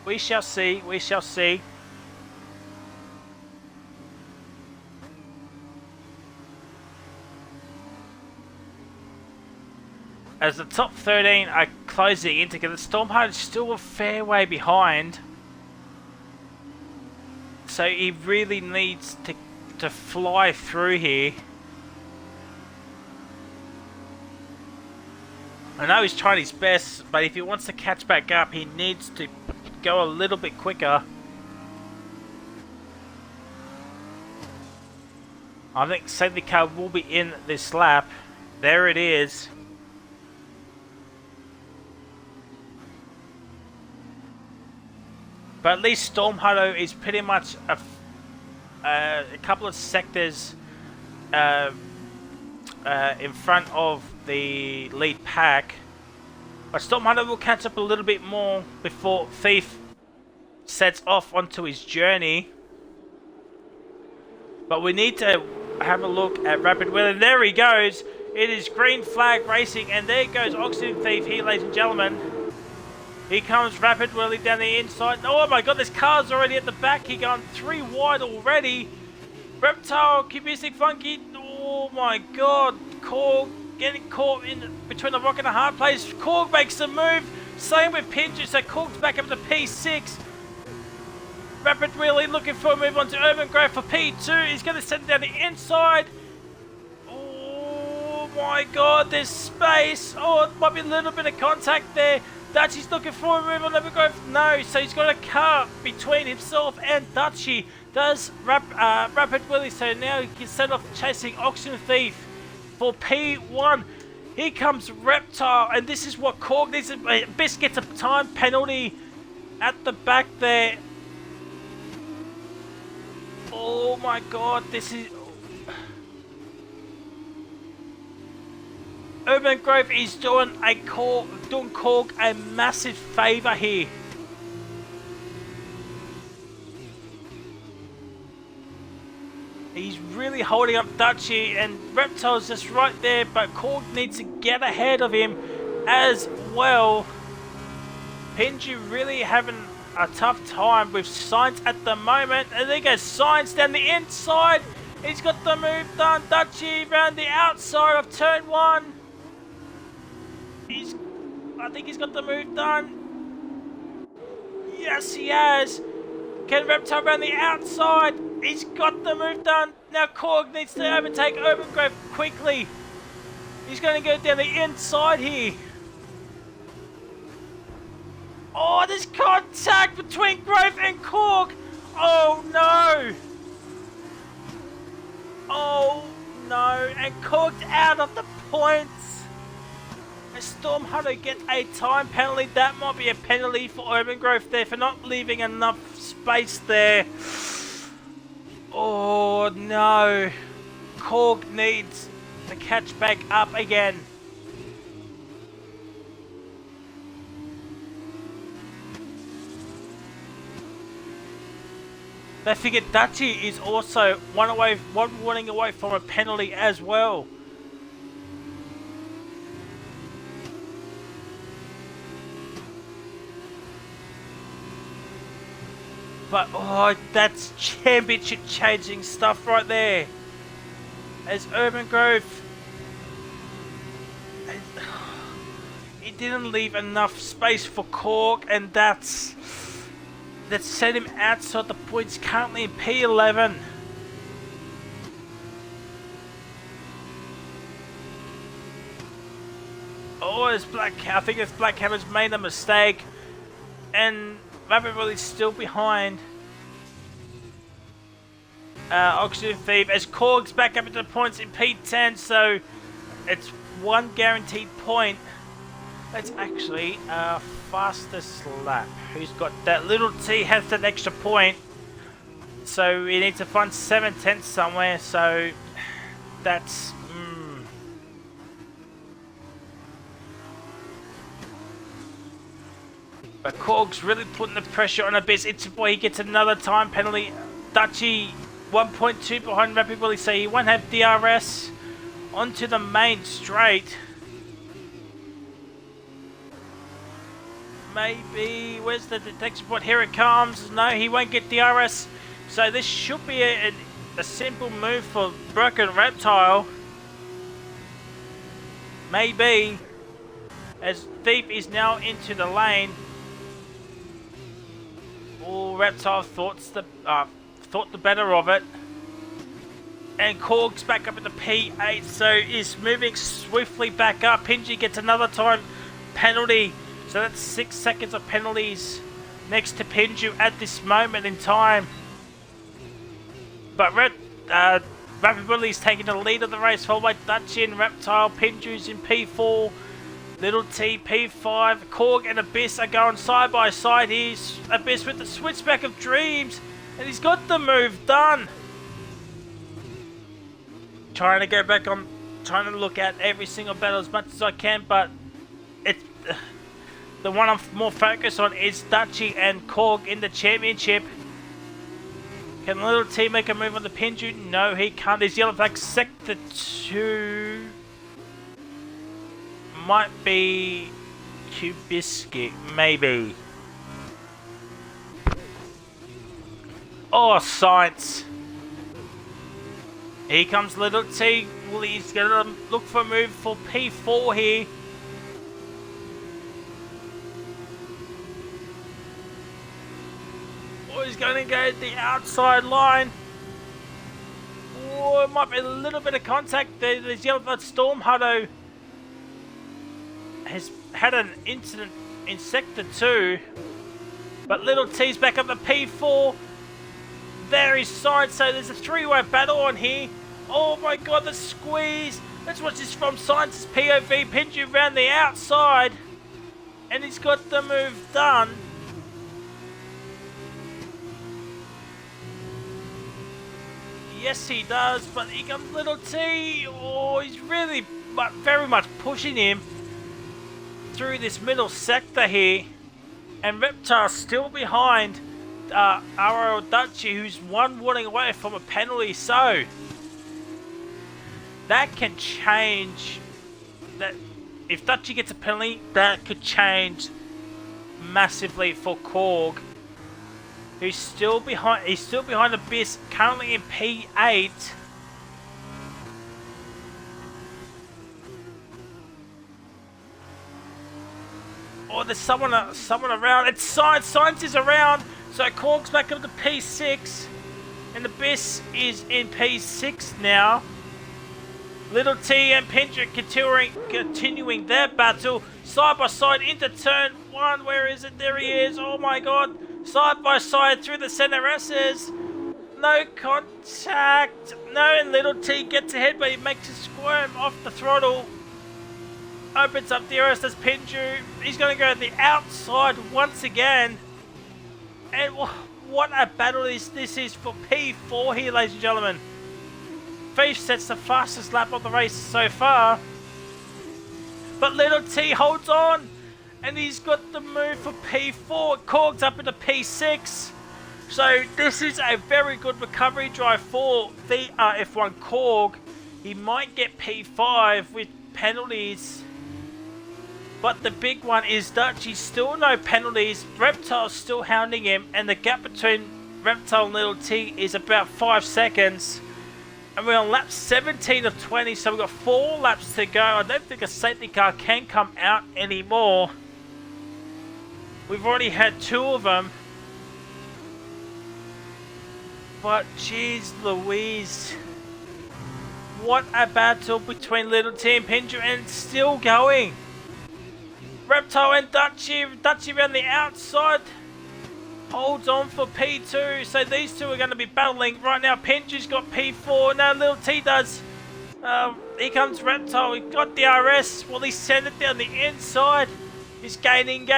Speaker 1: we shall see, we shall see. As the top 13 are closing in together, Stormheart is still a fair way behind. So he really needs to fly through here. I know he's trying his best, but if he wants to catch back up, he needs to go a little bit quicker. I think safety car will be in this lap. There it is. But at least Storm Hutto is pretty much a couple of sectors in front of the lead pack. But Storm Hutto will catch up a little bit more before Thief sets off onto his journey. But we need to have a look at Rapid Wheeler. There he goes. It is green flag racing, and there goes Oxygen Thief here, ladies and gentlemen. Here comes Rapid Wheelie down the inside. Oh my god, this car's already at the back. He gone 3 wide already. Reptile, Cubistic Funky. Oh my god. Korg getting caught in between the rock and a hard place. Korg makes the move. Same with Pinju, so Korg's back up to P6. Rapid Wheelie looking for a move onto Urban Grove for P2. He's going to send it down the inside. Oh my god, there's space. Oh, it might be a little bit of contact there. Dutchy's looking for a move on Urban Grove. No, so he's got a car between himself and Dutchy. Does Rapid Wheelie, so now he can set off chasing Oxygen Thief for P1. Here comes Reptile, and this is what Korg needs. Biss gets a time penalty at the back there. Oh my god, this is... Urban Grove is doing Korg a massive favour here. He's really holding up Dutchy, and Reptile's just right there, but Korg needs to get ahead of him as well. Pinju really having a tough time with Science at the moment, and there goes Science down the inside. He's got the move done. Dutchy around the outside of turn 1. I think he's got the move done. Yes, he has. Can Reptile around the outside? He's got the move done. Now Korg needs to overtake Urban Grove quickly. He's going to go down the inside here. Oh, there's contact between Grove and Korg. Oh no. Oh no. And Korg's out of the points. Storm Hutto gets a time penalty. That might be a penalty for Urban Grove there for not leaving enough space there. Oh no. Korg needs to catch back up again. They figure Dutchy is also one warning away from a penalty as well. But, oh, that's championship changing stuff right there. As Urban Grove, he didn't leave enough space for Korg, and that set him outside the points, currently in P11. Oh, it's I think it's Black Hammer's made a mistake, and Rapid Wheelie's still behind Oxygen Thief as Korg's back up into the points in P10, so it's 1 guaranteed point. That's actually our fastest lap. Who's got that? Little T has that extra point, so we need to find 7/10 somewhere, so that's... But Korg's really putting the pressure on Abyss. It's before he gets another time penalty. Dutchy 1.2 behind Rapid Wheelie, so he won't have DRS onto the main straight. Maybe, where's the detection point? Here it comes. No, he won't get DRS. So this should be a simple move for Broken Reptile. Maybe. As Thief is now into the lane. Oh, Reptile thought the better of it. And Korg's back up at the P8, so is moving swiftly back up. Pinji gets another time penalty. So that's 6 seconds of penalties next to Pinju at this moment in time. But Rapid Willie's taking the lead of the race, followed by Dutchy and Reptile. Pinju's in P4. Little T, P5. Korg and Abyss are going side by side. Here's Abyss with the switchback of Dreams. And he's got the move done. Trying to go back on, trying to look at every single battle as much as I can, but it's the one I'm more focused on is Dutchy and Korg in the championship. Can Little T make a move on the Pinju? No, he can't. His yellow flag sector 2 might be Kubisky, maybe. Oh, Science. Here comes Little T. Well, he's going to look for a move for P4 here. Oh, he's going to go the outside line. Oh, it might be a little bit of contact. There's yellow flag Storm Hutto has had an incident in Sector 2. But Little T's back up at P4. There is Science, so there's a three-way battle on here. Oh my god, the squeeze. Let's watch this from Science's POV. Pinju around the outside. And he's got the move done. Yes, he does, but here comes Little T. Oh, he's really very much pushing him through this middle sector here. And Reptar still behind Aro Dutchy, who's one warning away from a penalty, so that can change. That if Dutchy gets a penalty, that could change massively for Korg, who's still behind. He's still behind Abyss, currently in P8. Oh, there's someone around. It's Science. Science is around. So Korg's back up to P6. And Abyss is in P6 now. Little T and Pinju continuing their battle. Side by side into turn 1. Where is it? There he is. Oh my god. Side by side through the center S's. No contact. No, and Little T gets ahead, but he makes a squirm off the throttle. Opens up the RS as Pinju. He's going to go to the outside once again. And what a battle this is for P4 here, ladies and gentlemen. Thief sets the fastest lap of the race so far. But Little T holds on. And he's got the move for P4. Korg's up into P6. So this is a very good recovery drive for the F1 Korg. He might get P5 with penalties. But the big one is Dutchy's still no penalties. Reptile's still hounding him. And the gap between Reptile and Little T is about 5 seconds. And we're on lap 17 of 20. So we've got 4 laps to go. I don't think a safety car can come out anymore. We've already had 2 of them. But jeez Louise. What a battle between Little T and Pinju, and it's still going. Reptile and Dutchy around the outside. Holds on for P2. So these two are going to be battling right now. Pinju's got P4. Now Little T does. Here comes Reptile. He got the RS. Will he send it down the inside? He's gaining.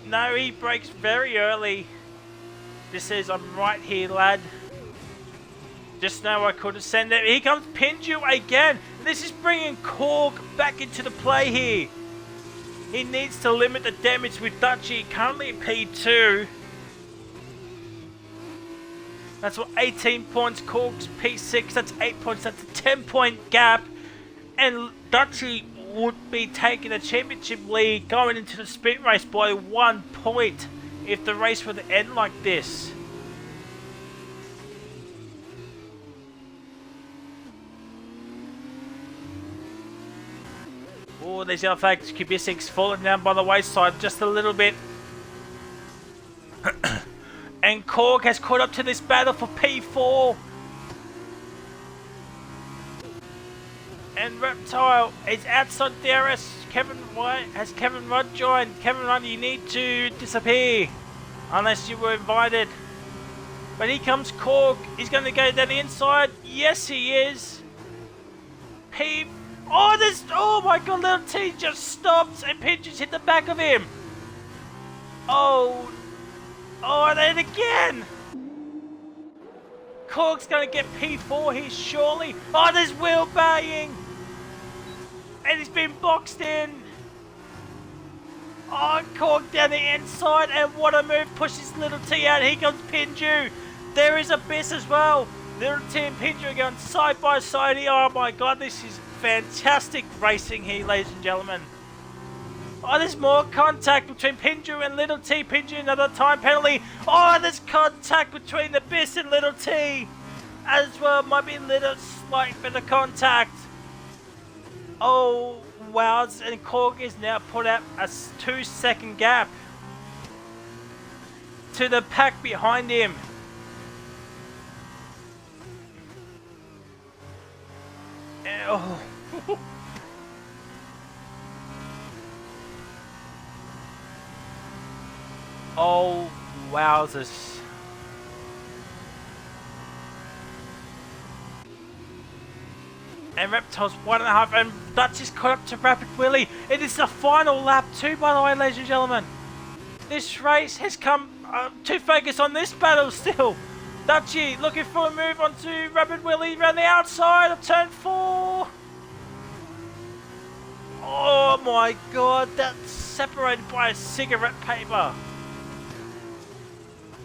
Speaker 1: No, he brakes very early. Just says, I'm right here, lad. Just know I couldn't send it. Here comes Pinju again. This is bringing Korg back into the play here. He needs to limit the damage with Dutchy, currently in P2. That's what, 18 points. Korg's P6, that's 8 points. That's a 10-point gap. And Dutchy would be taking the championship lead going into the sprint race by 1 point if the race were to end like this. Oh, there's the other fact. Kubisic's falling down by the wayside just a little bit. And Korg has caught up to this battle for P4. And Reptile is outside the DRS. Kevin Rudd joined. Kevin Rudd, you need to disappear. Unless you were invited. But here comes Korg. He's going to go down the inside. Yes, he is. Oh my god, Little T just stops and Pinju's hit the back of him. Oh, and then again. Korg's going to get P4 here, surely. Oh, there's wheel baying. And he's been boxed in. Oh, Korg down the inside. And what a move. Pushes Little T out. Here comes Pinju. There is Abyss as well. Little T and Pinju are going side by side here. Oh my god, this is fantastic racing here, ladies and gentlemen. Oh, there's more contact between Pinju and Little T. Pinju, another time penalty. Oh, there's contact between Abyss and Little T. As well, might be a little slight bit of contact. Oh, wow. And Korg is now put out a 2-second gap to the pack behind him. Oh. Oh, wowzers. And Reptile's 1.5, and that's just caught up to Rapid Willie. It is the final lap too, by the way, ladies and gentlemen. This race has come to focus on this battle still. Dutchie looking for a move onto Rapid Willie around the outside of turn 4. Oh my god, that's separated by a cigarette paper.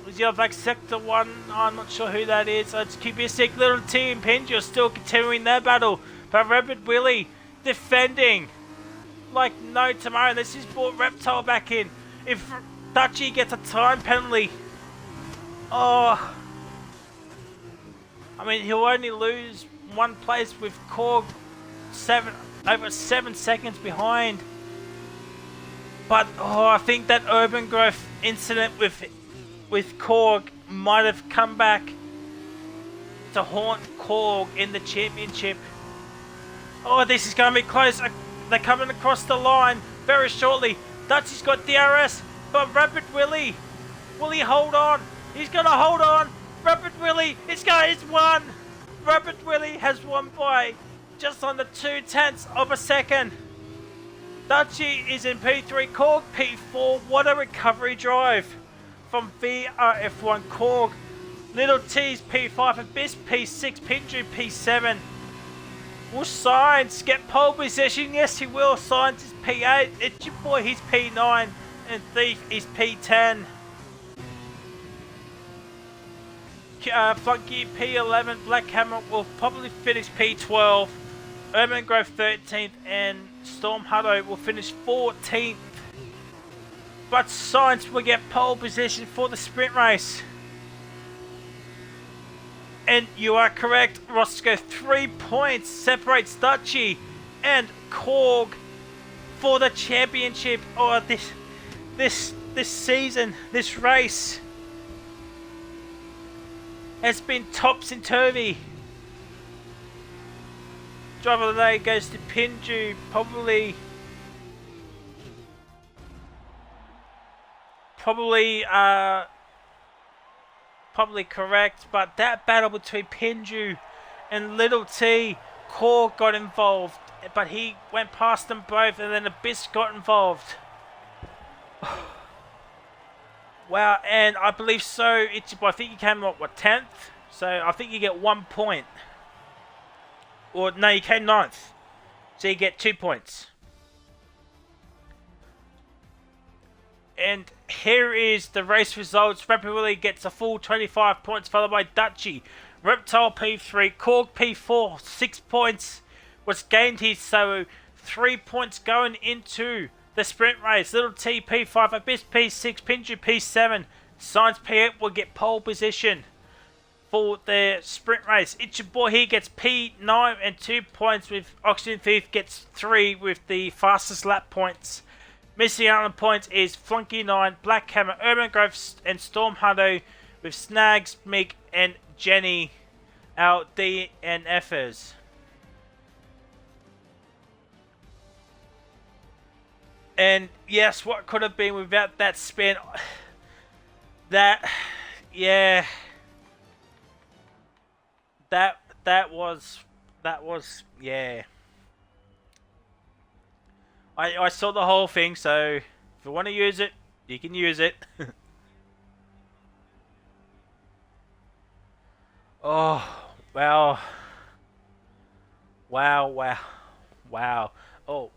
Speaker 1: Was the other sector 1? I'm not sure who that is. It's Cubistic, Little T and Pinju are still continuing their battle. But Rapid Willie defending like no tomorrow. This has brought Reptile back in. If Dutchie gets a time penalty, oh, I mean, he'll only lose one place with Korg over 7 seconds behind. But oh, I think that Urban Growth incident with Korg might have come back to haunt Korg in the championship. Oh, this is going to be close. They're coming across the line very shortly. Dutchie's got DRS, but Rapid Willie, will he hold on? He's going to hold on. Rapid Willie, it's won. Rapid Willie has won by just under 0.2 of a second. Dutchie is in P3, Korg P4. What a recovery drive from VRF1 Korg. Little T's P5, Abyss P6, Pinju P7. Will Science get pole position? Yes, he will. Science is P8. It's your boy, he's P9. And Thief is P10. Funky P11. Black Hammer will probably finish P12. Urban Grove 13th. And Storm Hutto will finish 14th. But Science will get pole position for the sprint race. And you are correct, Roscoe. 3 points separates Dutchie and Korg for the championship. Oh, this season, this race has been topsy-turvy. Driver of the day goes to Pinju, probably correct, but that battle between Pinju and Little T, Korg got involved, but he went past them both, and then Abyss got involved. Wow, and I believe so. I think you came what 10th, so I think you get 1 point. Or no, you came 9th, so you get 2 points. And here is the race results. Rapid Willie gets a full 25 points, followed by Dutchie. Reptile P3, Korg P4, 6 points was gained here, so 3 points going into the sprint race. Little T P5, Abyss P6, Pinju P7, Science P8 will get pole position for the sprint race. It's your boy here gets P9 and 2 points, with Oxygen Thief gets 3 with the fastest lap points. Missing out on points is Flunky 9, Black Hammer, Urban Grove and Storm Hutto, with Snags, Mick and Jenny, our DNFers. And yes, what could have been without that spin? Yeah. that was yeah. I saw the whole thing, so if you want to use it, you can use it. Oh, well. Wow, wow, wow. Oh,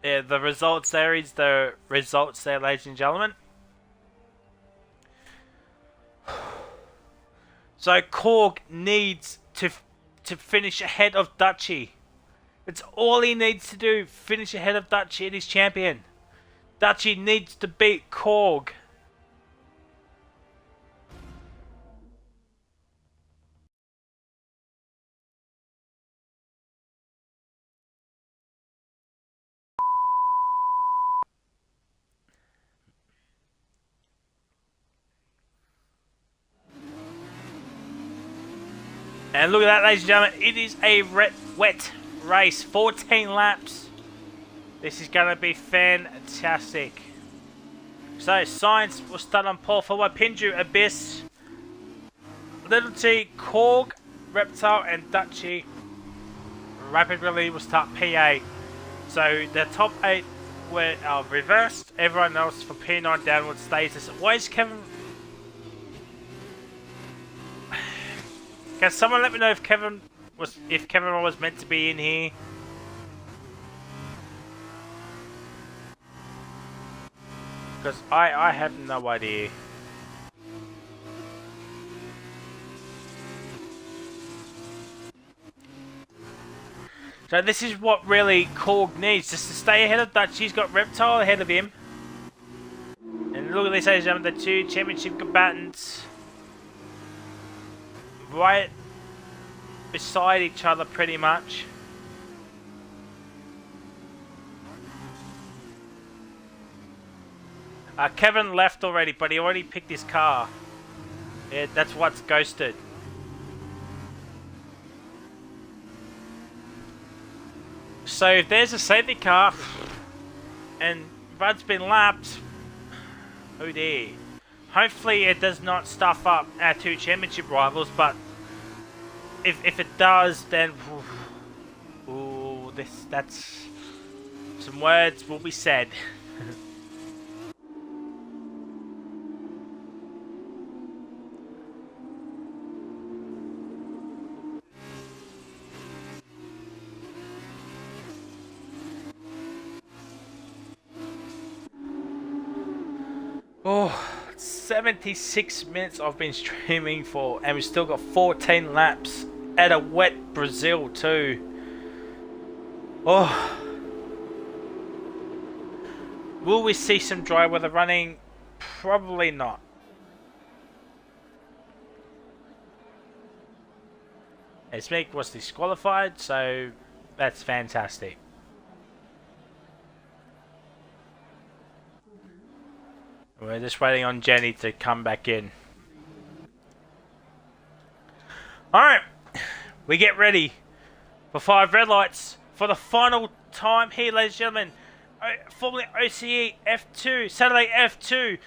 Speaker 1: yeah, the results there is the results there, ladies and gentlemen. So Korg needs to finish ahead of Dutchy. It's all he needs to do, finish ahead of Dutchy and his champion. Dutchy needs to beat Korg. And look at that, ladies and gentlemen. It is a wet race. 14 laps. This is going to be fantastic. So, Science will start on pole, followed by Pinju, Abyss, Little T, Korg, Reptile, and Dutchy. Rapid Rally will start P8. So, the top 8 were reversed. Everyone else from P9 downwards stays this. Why is Kevin... Can someone let me know if Kevin was meant to be in here? Because I have no idea. So this is what really Korg needs, just to stay ahead of Dutch. He's got Reptile ahead of him. And look at this, ladies and gentlemen, the two championship combatants right beside each other pretty much. Kevin left already, but he already picked his car. Yeah, that's what's ghosted. So if there's a safety car and Bud's been lapped, oh dear. Hopefully it does not stuff up our two championship rivals, but if it does, then ooh, that's some words will be said. Oh, 76 minutes I've been streaming for, and we've still got 14 laps at a wet Brazil too. Oh, will we see some dry weather running? Probably not. Esmeek was disqualified, so that's fantastic. We're just waiting on Jenny to come back in. Alright, we get ready for 5 red lights for the final time here, ladies and gentlemen. FormulaOCE F2, Saturday F2.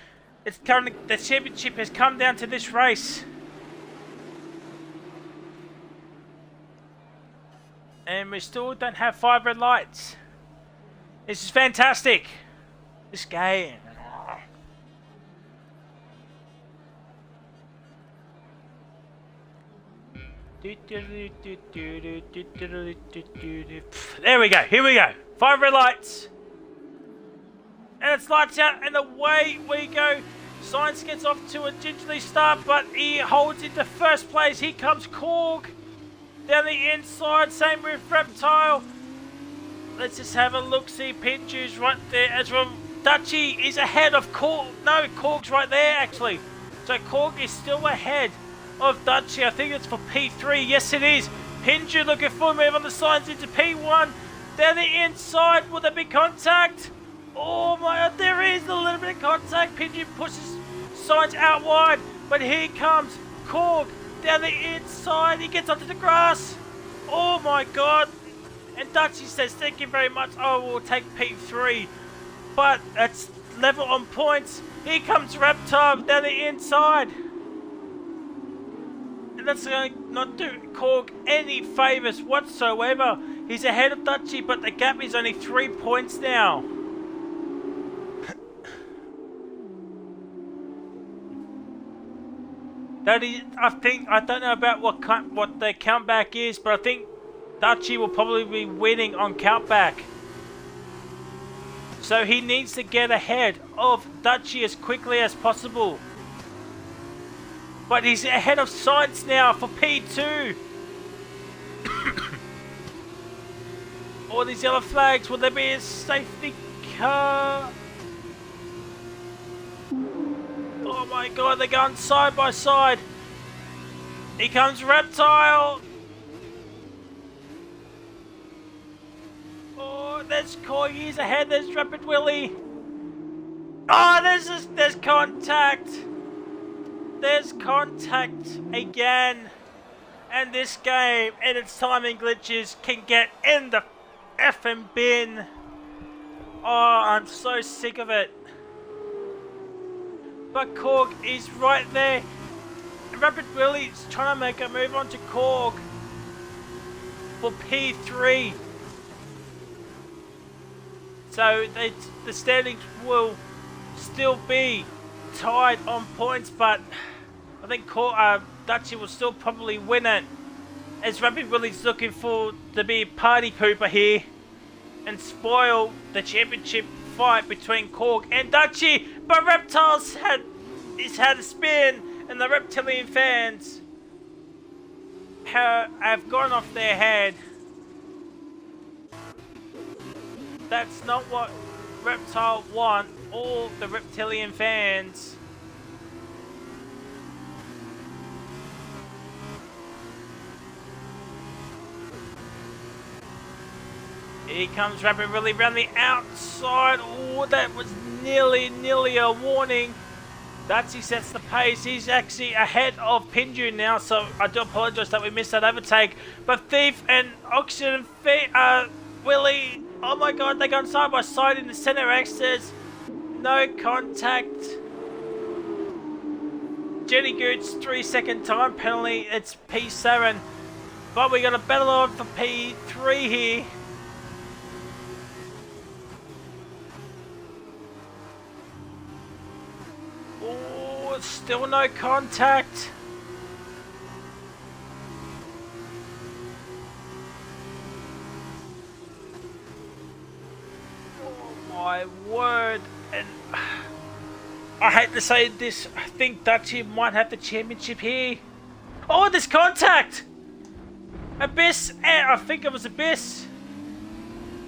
Speaker 1: It's currently, the championship has come down to this race. And we still don't have 5 red lights. This is fantastic. This game. There we go. Here we go. 5 red lights. And it's lights out and away we go. Science gets off to a gingerly start, but he holds into first place. Here comes Korg down the inside. Same with Reptile. Let's just have a look. See Pinju's right there. As well, Dutchy is ahead of Korg. No, Korg's right there actually. So Korg is still ahead of Dutchy. I think it's for P3. Yes, it is. Pinju looking for a move on the signs into P1. Down the inside. Will there be contact? Oh my god, there is a little bit of contact. Pinju pushes signs out wide. But here comes Korg down the inside. He gets onto the grass. Oh my god. And Dutchy says, thank you very much. I will take P3. But it's level on points. Here comes Reptile down the inside. And that's going to not do Korg any favours whatsoever. He's ahead of Dutchie, but the gap is only 3 points now. I don't know about what the countback is, but I think Dutchie will probably be winning on countback. So he needs to get ahead of Dutchie as quickly as possible. But he's ahead of Science now for P2. All these yellow flags. Will there be a safety car? Oh my god, they're going side by side. Here comes Reptile. Oh, there's Corgis ahead. There's Rapid Willie. Oh, there's contact. There's contact again. And this game and its timing glitches can get in the effing bin. Oh, I'm so sick of it. But Korg is right there. Rapid Willie's trying to make a move on to Korg for P3. So the standings will still be tied on points, but I think Dutchie will still probably win it. As Rapid Willie's looking to be a party pooper here and spoil the championship fight between Korg and Dutchie. But Reptile's had a spin, and the reptilian fans have gone off their head. That's not what Reptile want, all the reptilian fans. Here comes Rapid Willie around the outside. Oh, that was nearly a warning. Dutchie sets the pace. He's actually ahead of Pinju now, so I do apologise that we missed that overtake. But Thief and Oxygen Willie, oh my god, they're going side by side in the centre extras. No contact. Jenny Gooch, 3-second time penalty. It's P7. But we got a battle on for P3 here. Oh, still no contact. Oh my word. And I hate to say this, I think Dutchie might have the championship here. Oh, there's contact! Abyss, I think it was Abyss.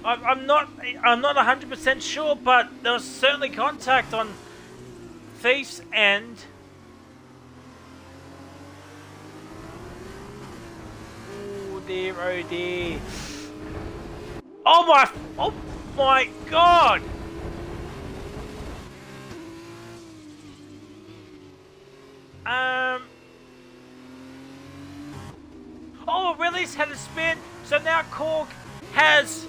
Speaker 1: I'm not 100% sure, but there was certainly contact on Thief's end. Oh dear, oh dear. Oh my god! Oh, Willie's had a spin, so now Korg has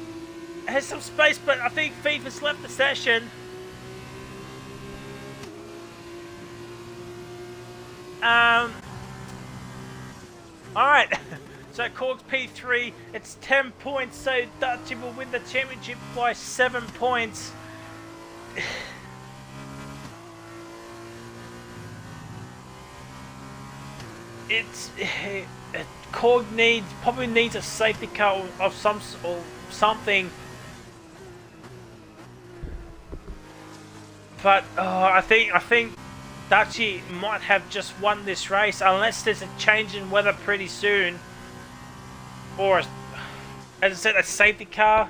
Speaker 1: some space, but I think Thief has left the session. Alright, so Korg's P3, it's 10 points, so Dutchie will win the championship by 7 points. Korg probably needs a safety car of something. But I think Dutchie might have just won this race unless there's a change in weather pretty soon, or as I said, a safety car.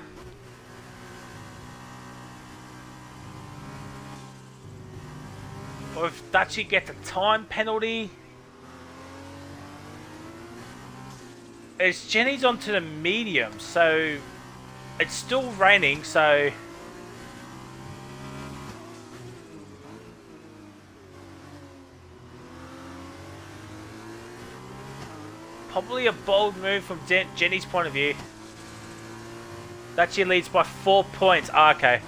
Speaker 1: Or if Dutchie gets a time penalty. As Jenny's onto the medium, so it's still raining, so probably a bold move from Jenny's point of view. Dutchie leads by 4 points. Okay.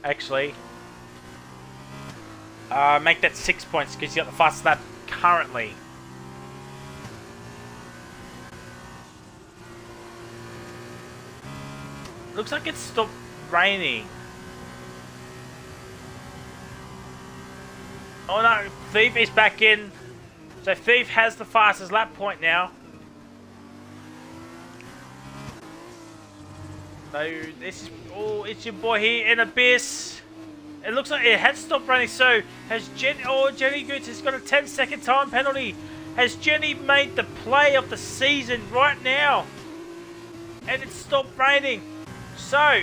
Speaker 1: Actually, make that 6 points because you got the fastest lap currently. Looks like it's stopped raining. Oh no, Thief is back in. So Thief has the fastest lap point now. So this is, oh, it's your boy here in Abyss. It looks like it had stopped raining. So has Jenny Goods has got a 10-second time penalty. Has Jenny made the play of the season right now? And it stopped raining. So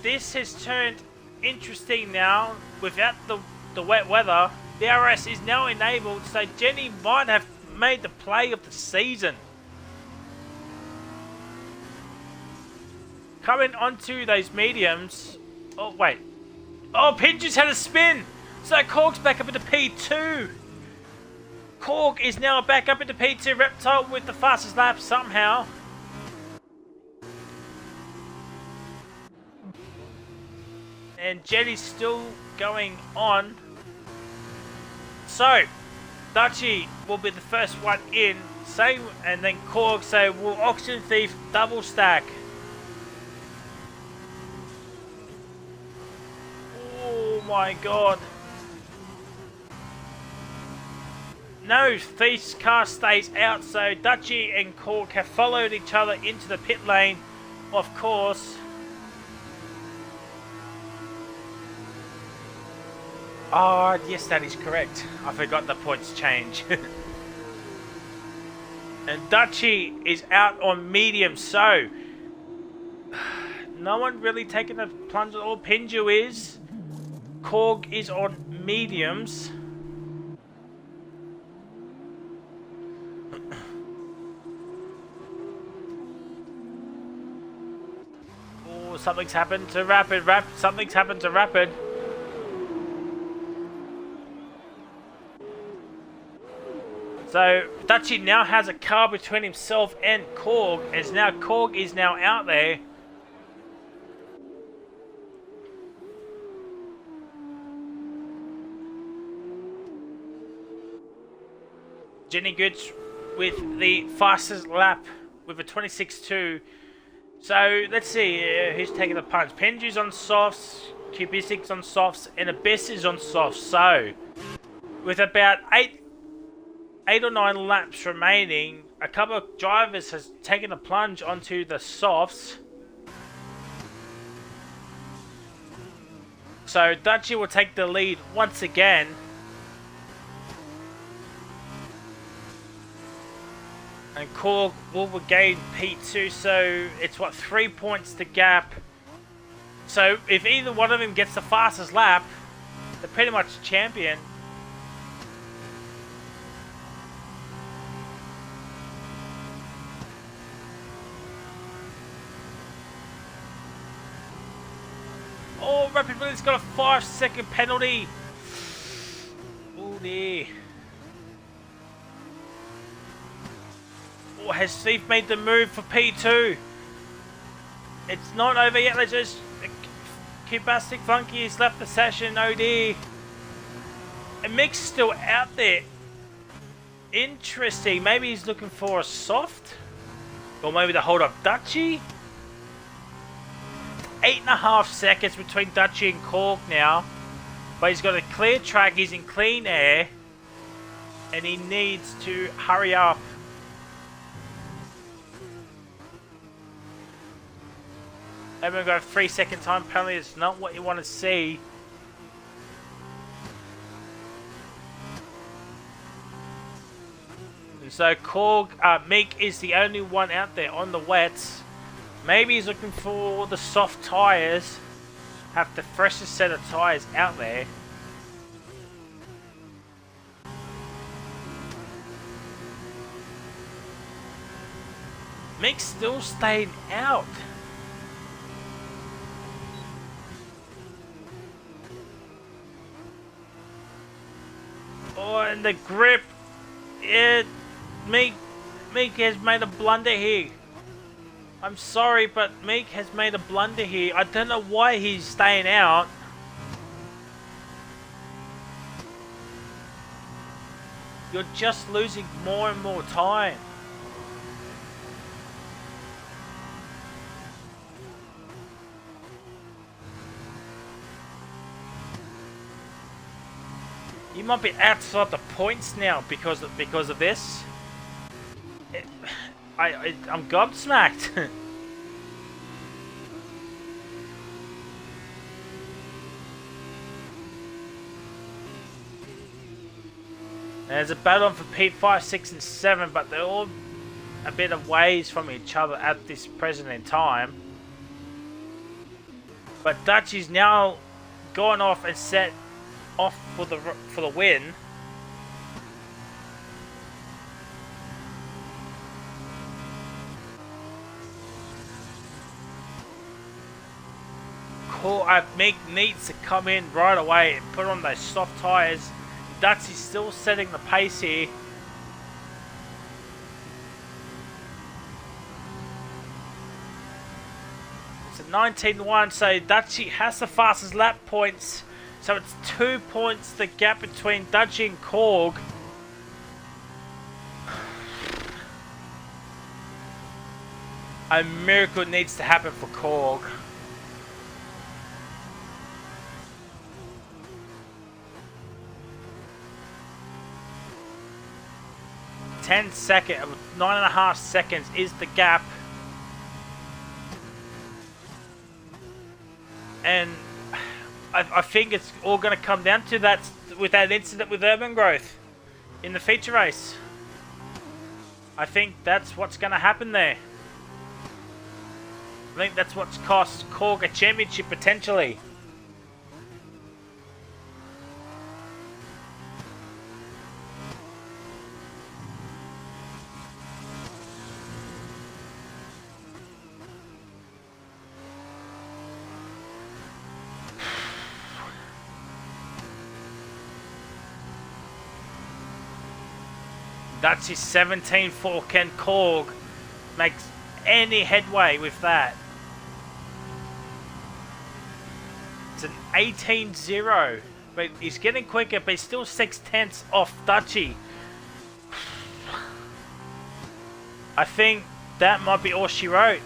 Speaker 1: this has turned interesting now. Without the wet weather, the RS is now enabled, so Jenny might have made the play of the season. Coming onto those mediums. Oh wait. Oh, Pinju's had a spin. So Korg's back up into P2. Korg is now back up into P2. Reptile with the fastest lap somehow. And Jenny's still going on. So, Dutchie will be the first one in. Same, and then Korg, so will Auction Thief double stack. Oh my god. No, Thief's car stays out, so Dutchie and Korg have followed each other into the pit lane, of course. Oh, yes, that is correct. I forgot the points change. And Dutchie is out on medium, so no one really taking a plunge at all. Pinju is. Korg is on mediums. Oh, something's happened to Rapid. Something's happened to Rapid. So Dutchie now has a car between himself and Korg, as now Korg is now out there. Jenny Goods with the fastest lap with a 26.2. So let's see who's taking the punch. Pinju's on softs, Cubistic's on softs, and Abyss is on softs. So with about 8 or 9 laps remaining, a couple of drivers has taken a plunge onto the softs. So Dutchie will take the lead once again. And Korg will regain P2, so it's what, 3 points to gap. So if either one of them gets the fastest lap, they're pretty much champion. Oh, Rapid Willie's got a 5-second penalty. Oh dear. Oh, has Thief made the move for P2? It's not over yet. Let's just... Cubastic Funky has left the session. Oh dear. And Mick's still out there. Interesting. Maybe he's looking for a soft? Or maybe to hold up Dutchie? 8.5 seconds between Dutchie and Korg now. But he's got a clear track. He's in clean air. And he needs to hurry up. And we've got a 3-second time penalty. It's not what you want to see. And so Meek is the only one out there on the wets. Maybe he's looking for the soft tyres. Have the freshest set of tyres out there. Meek's still staying out. Oh, and the grip. Yeah, Meek has made a blunder here. I'm sorry, but Meek has made a blunder here. I don't know why he's staying out. You're just losing more and more time. You might be outside the points now because of this. I'm gobsmacked. There's a battle on for P5, 6, and 7, but they're all a bit of ways from each other at this present in time. But Dutch is now gone off and set off for the win. Meek needs to come in right away and put on those soft tyres. Dutch is still setting the pace here. It's a 19-1, so Dutchy has the fastest lap points. So it's 2 points the gap between Dutchy and Korg. A miracle needs to happen for Korg. 9.5 seconds is the gap. And I think it's all going to come down to that with that incident with Urban Growth in the feature race. I think that's what's going to happen there. I think that's what's cost Korg a championship potentially. That's his 17-4. Can Korg make any headway with that? It's an 18-0. But he's getting quicker, but he's still 6/10 off Dutchy. I think that might be all she wrote.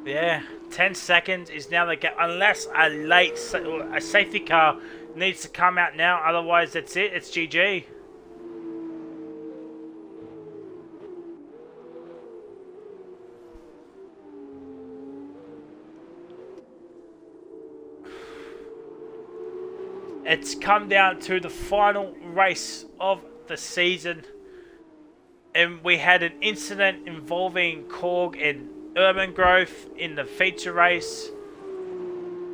Speaker 1: Yeah, 10 seconds is now the gap, unless a safety car needs to come out now, otherwise that's it, it's GG. It's come down to the final race of the season, and we had an incident involving Korg and Urban Growth in the feature race,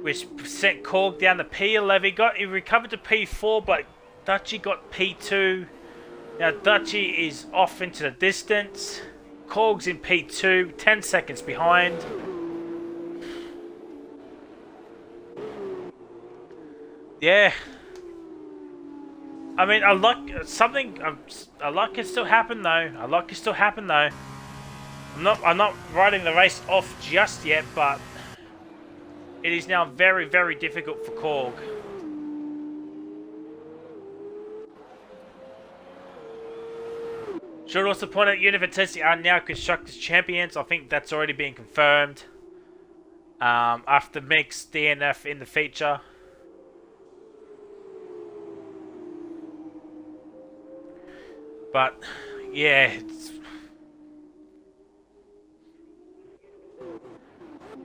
Speaker 1: which sent Korg down to P11. He recovered to P4, but Dutchy got P2. Now Dutchy is off into the distance. Korg's in P2, 10 seconds behind. Yeah. I mean, a lot can still happen though. I'm not writing the race off just yet, but it is now very, very difficult for Korg. Should also point out University are now Constructors Champions. I think that's already been confirmed after mixed DNF in the feature. But yeah,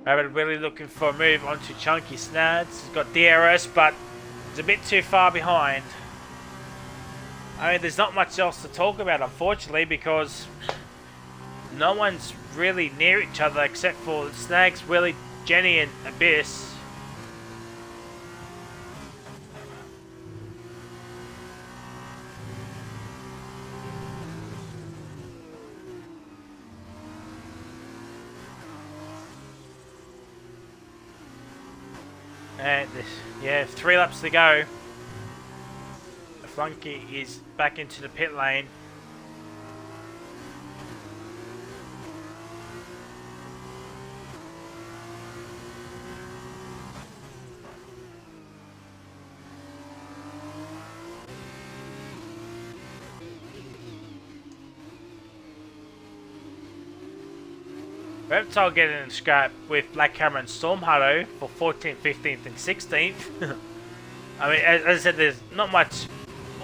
Speaker 1: Rabbit really looking for a move onto Chunky Snads. He's got DRS, but it's a bit too far behind. I mean, there's not much else to talk about, unfortunately, because no one's really near each other except for Snags, Willie, Jenny, and Abyss. And yeah, 3 laps to go. The flunky is back into the pit lane. Reptile getting in scrap with Black Hammer and Stormharrow for 14th, 15th and 16th. I mean, as I said, there's not much.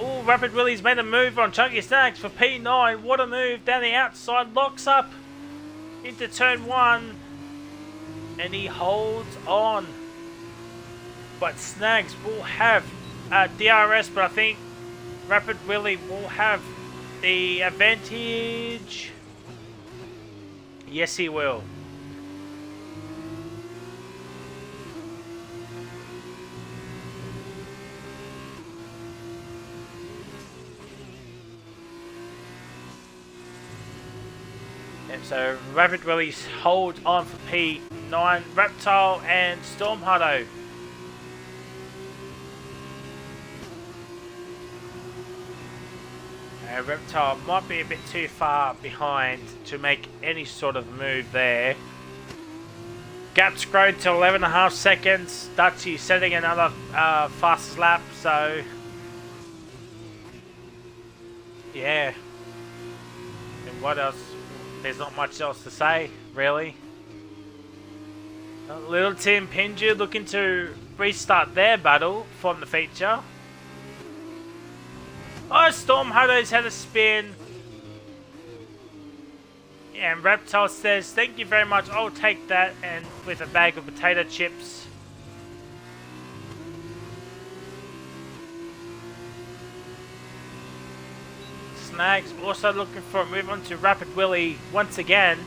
Speaker 1: Oh, Rapid Willie's made a move on Chunky Snacks for P9. What a move down the outside. Locks up into turn 1. And he holds on. But Snags will have DRS, but I think Rapid Willie will have the advantage. Yes, he will. Yep, so Rapid Willie's hold on for P9, Reptile and Stormharrow. Reptile might be a bit too far behind to make any sort of move there. Gap's grown to 11.5 seconds. Dutchy setting another fastest lap, so yeah. And what else? There's not much else to say, really. Little Tim Pinju looking to restart their battle from the feature. Oh, Stormharrow's had a spin. Yeah, and Reptile says, thank you very much, I'll take that, and with a bag of potato chips. Snags also looking for a move on to Rapid Willie once again.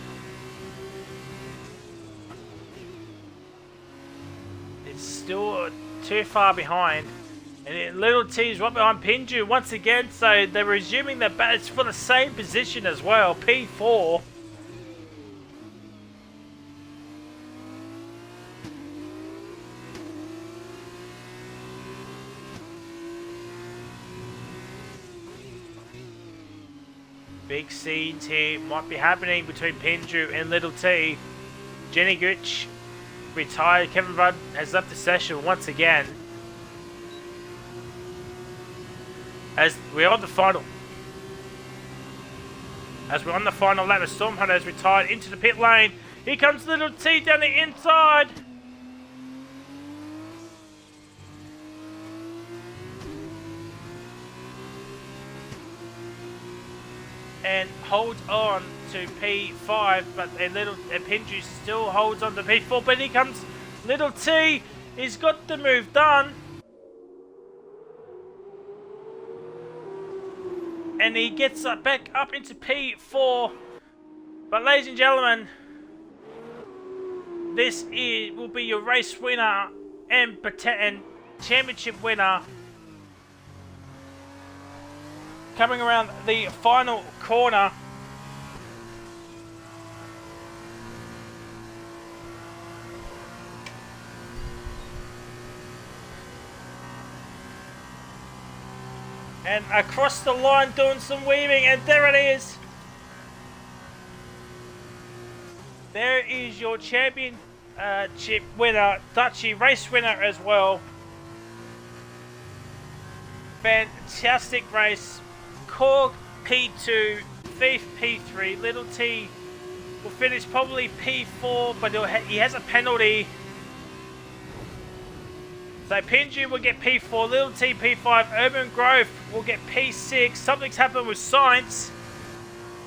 Speaker 1: It's still too far behind. And Little T's right behind Pinju once again, so they're resuming their battle for the same position as well, P4. Big scenes here might be happening between Pinju and Little T. Jenny Gooch retired, Kevin Rudd has left the session once again. As we're on the final lap, Stormhunter has retired into the pit lane. Here comes Little T down the inside. And holds on to P5, but Pinju still holds on to P4. But here comes Little T. He's got the move done. And he gets back up into P4. But ladies and gentlemen, this will be your race winner and championship winner. Coming around the final corner. And across the line doing some weaving, and there it is. There is your championship winner, Dutchy race winner as well. Fantastic race. Korg P2, Thief P3, Little T will finish probably P4, but he has a penalty. So Pinju will get P4, Little T P5, Urban Growth will get P6. Something's happened with Science.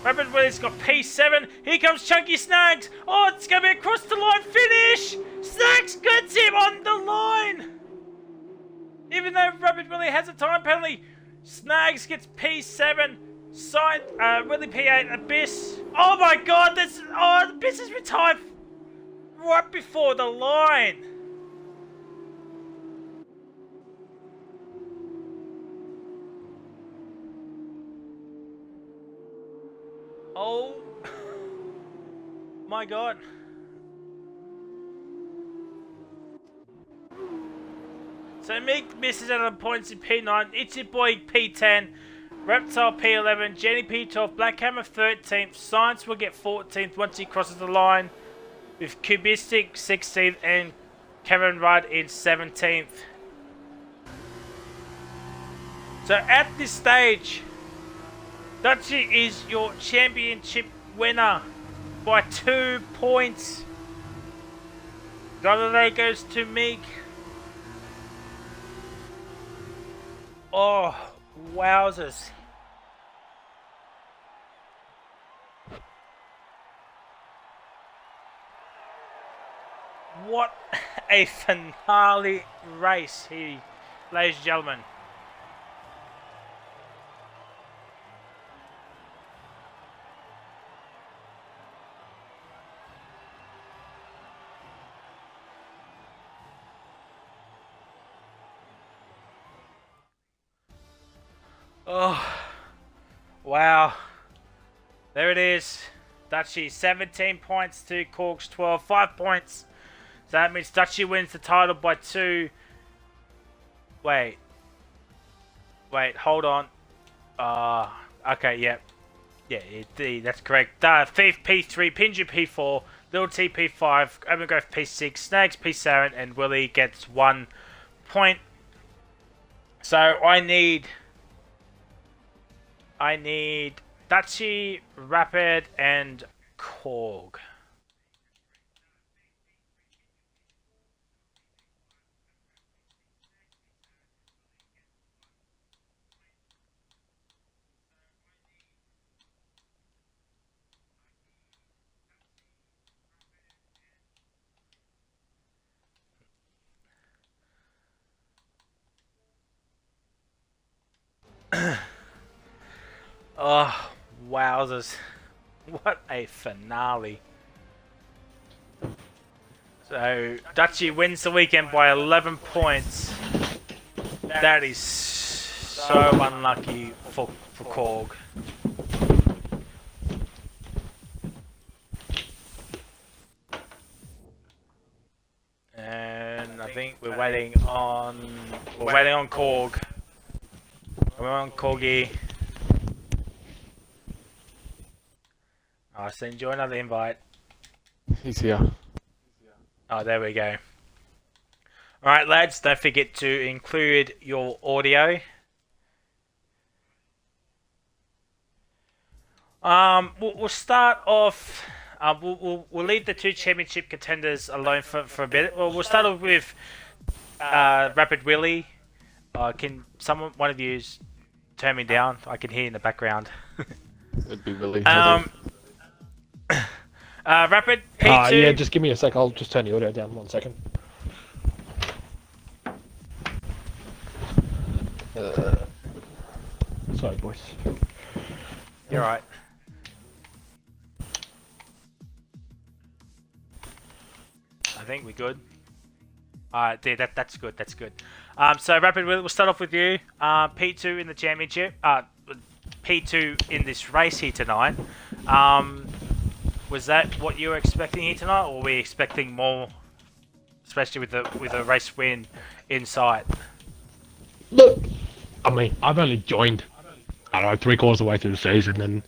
Speaker 1: Rapid Willie's got P7. Here comes Chunky Snags. Oh, it's going to be across the line finish. Snags gets him on the line. Even though Rapid Willie has a time penalty, Snags gets P7. Science, Willie P8, Abyss. Oh my god, Abyss is retired right before the line. Oh my god. So Meek misses out on points in P9. It's your boy P10. Reptile P11. Jenny P12. Black Hammer 13th. Science will get 14th once he crosses the line. With Cubistic 16th and Kevin Rudd in 17th. So at this stage, Dutchy is your championship winner by 2 points. Driver of the day goes to Meek. Oh, wowzers. What a finale race here, ladies and gentlemen. Oh, wow. There it is. Dutchy 17 points to Korg's 12, 5 points. So that means Dutchy wins the title by 2. Wait, hold on. Okay, yep. Yeah, that's correct. Thief P3, Pinju P4, Little T P5, Overgrowth P6, Snags P7, and Willie gets 1 point. So I need Dutchy, Rapid, and Korg. Oh, wowzers. What a finale. So, Dutchy wins the weekend by 11 points. That is so unlucky for Korg. And I think we're waiting on Korg. We're on Korgi. I'll send you another invite.
Speaker 2: He's here.
Speaker 1: Oh, there we go. Alright, lads, don't forget to include your audio. We'll start off. We'll leave the 2 championship contenders alone for a bit. Well, we'll start off with Rapid Willie. Can one of you turn me down? I can hear in the background.
Speaker 2: It'd be Willie.
Speaker 1: Rapid P2.
Speaker 2: Yeah, just give me a sec. I'll just turn the audio down 1 second. Sorry, boys.
Speaker 1: You're right. I think we're good. Alright, yeah, that's good. That's good. So Rapid, we'll start off with you. P2 in the championship. P2 in this race here tonight. Was that what you were expecting here tonight, or were we expecting more, especially with a race win in sight?
Speaker 2: Look, I mean, I've only joined, I don't know, 3/4 of the way through the season, and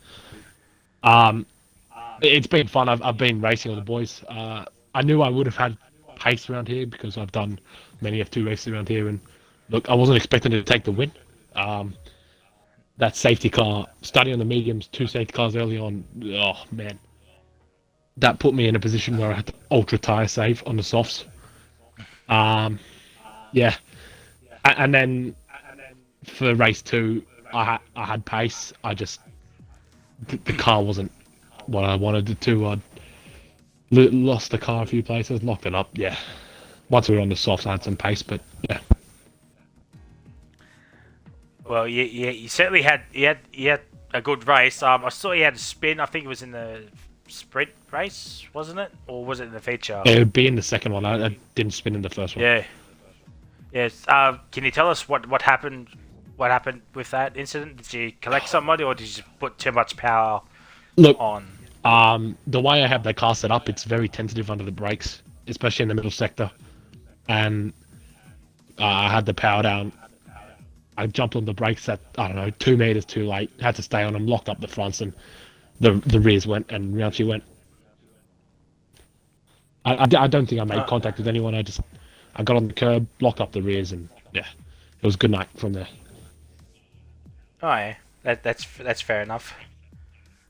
Speaker 2: it's been fun. I've been racing with the boys. I knew I would have had pace around here because I've done many F2 races around here, and look, I wasn't expecting to take the win. That safety car, starting on the mediums, 2 safety cars early on, oh man. That put me in a position where I had to ultra tire save on the softs. Yeah. And then for race 2, I had pace. The car wasn't what I wanted it to. I lost the car a few places, locked it up. Yeah. Once we were on the softs, I had some pace, but yeah.
Speaker 1: Well, you certainly had a good race. I saw you had a spin. I think it was in the sprint race, wasn't it, or was it in the feature?
Speaker 2: It would be in the second one. I didn't spin in the first one.
Speaker 1: Yeah. Yes. Can you tell us what happened? What happened with that incident? Did you collect somebody, or did you put too much power on?
Speaker 2: The way I have the car set up, it's very tentative under the brakes, especially in the middle sector, and I had the power down. I jumped on the brakes at, I don't know, 2 meters too late. Had to stay on them, locked up the fronts, and the rears went, and round she went. I don't think I made contact with anyone. I got on the curb, locked up the rears, and yeah, it was a good night from there.
Speaker 1: Oh yeah, that's fair enough.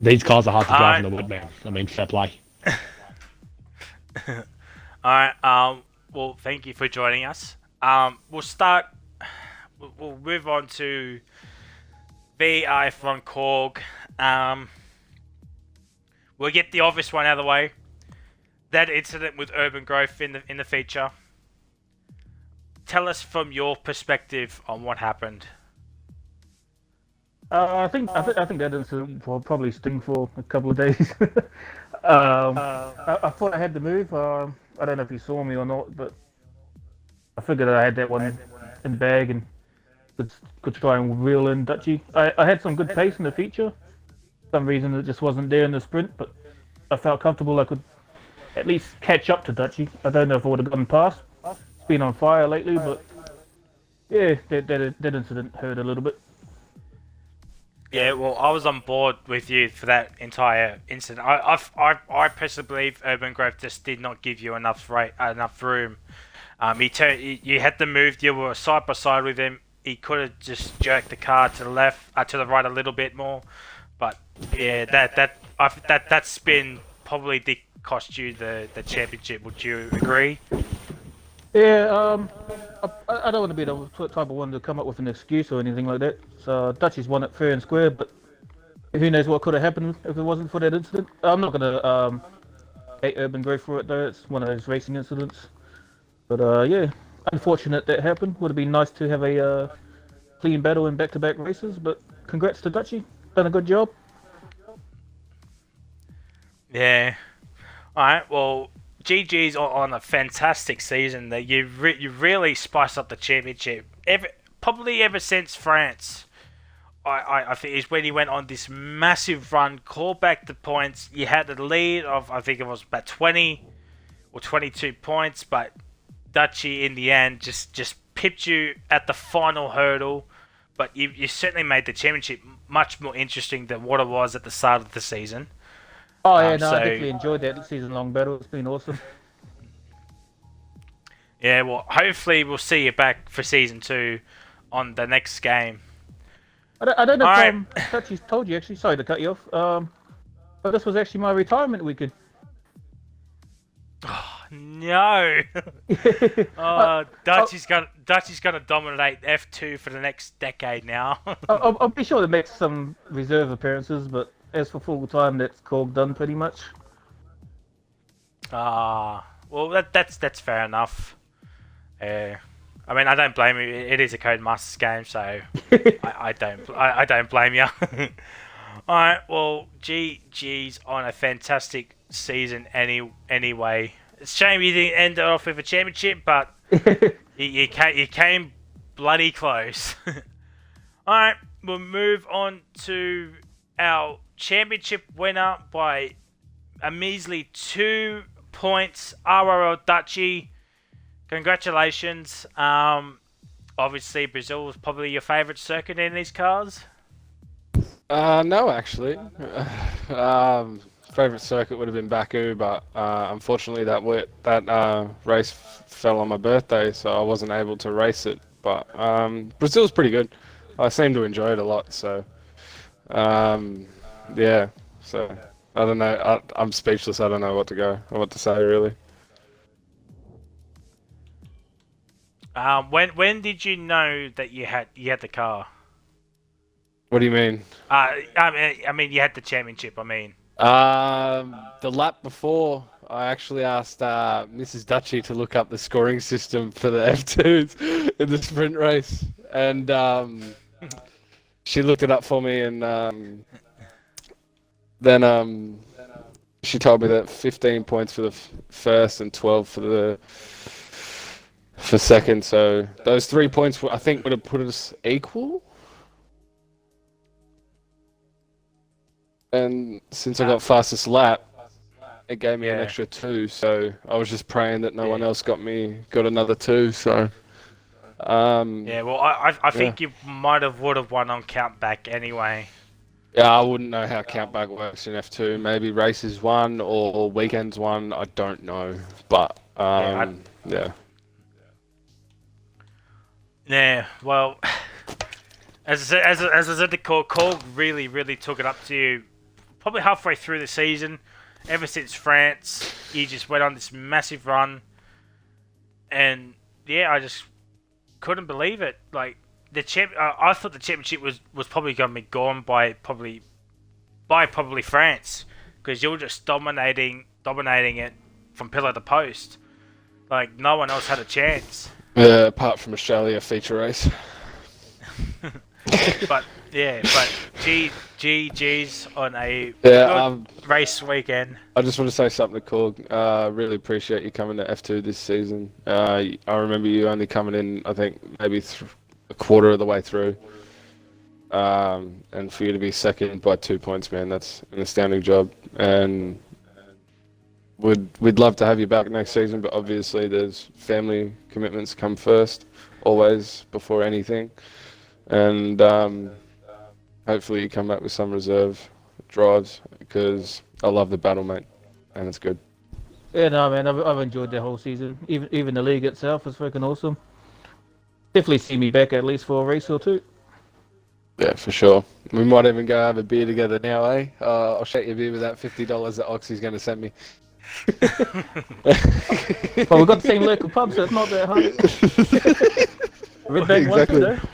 Speaker 2: These cars are hard to drive in the wood, man. I mean, fair play.
Speaker 1: Alright, well, thank you for joining us. We'll start. We'll move on to VI from Korg. We'll get the obvious one out of the way. That incident with Urban Growth in the feature. Tell us from your perspective on what happened.
Speaker 3: I think that incident will probably sting for a couple of days. I thought I had the move. I don't know if you saw me or not, but I figured I had that one in the bag and could try and reel in Dutchy. I had some good pace in the feature. For some reason it just wasn't there in the sprint, but I felt comfortable I could at least catch up to Dutchy. I don't know if I would have gotten past. It's been on fire lately, but yeah, that incident hurt a little bit.
Speaker 1: Yeah, well, I was on board with you for that entire incident. I personally believe Urban Growth just did not give you enough room. You had to move. You were side by side with him. He could have just jerked the car to the left, to the right a little bit more. But yeah, that spin probably did cost you the championship. Would you agree?
Speaker 3: Yeah, I don't want to be the type of one to come up with an excuse or anything like that. So Dutchy's won it fair and square, but who knows what could have happened if it wasn't for that incident. I'm not gonna hate Urban Growth for it though. It's one of those racing incidents. But yeah, unfortunate that happened. Would have been nice to have a clean battle in back-to-back races. But congrats to Dutchy, done a good job.
Speaker 1: Yeah. All right. Well, GG's on a fantastic season. That you really spiced up the championship. Probably ever since France. I think is when he went on this massive run, called back the points. You had the lead of, I think it was about 20 or 22 points, but Dutchy in the end just pipped you at the final hurdle. But you certainly made the championship much more interesting than what it was at the start of the season.
Speaker 3: Oh yeah, no, I definitely enjoyed that season-long battle. It's been awesome.
Speaker 1: Yeah, well, hopefully we'll see you back for season 2 on the next game.
Speaker 3: I don't know if Dutchy's told you actually. Sorry to cut you off. But this was actually my retirement weekend.
Speaker 1: Oh, no. Dutchy's gonna dominate F2 for the next decade now.
Speaker 3: I'll be sure to make some reserve appearances, but as for full time, that's Korg done pretty much.
Speaker 1: Well, that's fair enough. I mean, I don't blame you. It is a Codemasters game, so I don't blame you. All right, well, GG's on a fantastic season anyway. It's a shame you didn't end it off with a championship, but you came bloody close. All right, we'll move on to our championship winner by a measly 2 points, RRL Dutchy. Congratulations. Obviously, Brazil was probably your favourite circuit in these cars.
Speaker 4: No, actually. Favorite circuit would have been Baku, but unfortunately that race fell on my birthday, so I wasn't able to race it. But Brazil's pretty good. I seem to enjoy it a lot, so yeah. So I don't know. I'm speechless. I don't know what to say really.
Speaker 1: When did you know that you had the car?
Speaker 4: What do you mean?
Speaker 1: I mean you had the championship. I mean.
Speaker 4: The lap before, I actually asked Mrs. Dutchy to look up the scoring system for the F2s in the sprint race, and she looked it up for me, and then she told me that 15 points for the first and 12 for second. So those 3 points, I think, would have put us equal. And since I got fastest lap, it gave me an extra 2. So I was just praying that no one else got another 2. So
Speaker 1: Yeah, well, I think you would have won on countback anyway.
Speaker 4: Yeah, I wouldn't know how countback works in F2. Maybe races one or weekends one. I don't know, but yeah.
Speaker 1: Yeah, well, as I said, the call really took it up to you probably halfway through the season. Ever since France, you just went on this massive run, and yeah, I just couldn't believe it. Like I thought the championship was probably going to be gone by probably France, because you're just dominating it from pillar to post. Like no one else had a chance.
Speaker 4: Yeah, apart from Australia feature race.
Speaker 1: But GG's on a
Speaker 4: Yeah,
Speaker 1: good race weekend.
Speaker 4: I just want to say something to Korg. Really appreciate you coming to F2 this season. I remember you only coming in, I think, maybe a quarter of the way through. And for you to be second by 2 points, man, that's an astounding job. And we'd love to have you back next season, but obviously there's family commitments come first, always, before anything. And hopefully you come back with some reserve drives, because I love the battle, mate, and it's good.
Speaker 3: Yeah, no, man, I've enjoyed the whole season. Even the league itself was freaking awesome. Definitely see me back at least for a race or two.
Speaker 4: Yeah, for sure. We might even go have a beer together now, eh? I'll shake you a beer with that $50 that Oxy's going to send me.
Speaker 3: But we've got the same local pub, so it's not that hard. Redbank
Speaker 4: Exactly.
Speaker 3: Washington,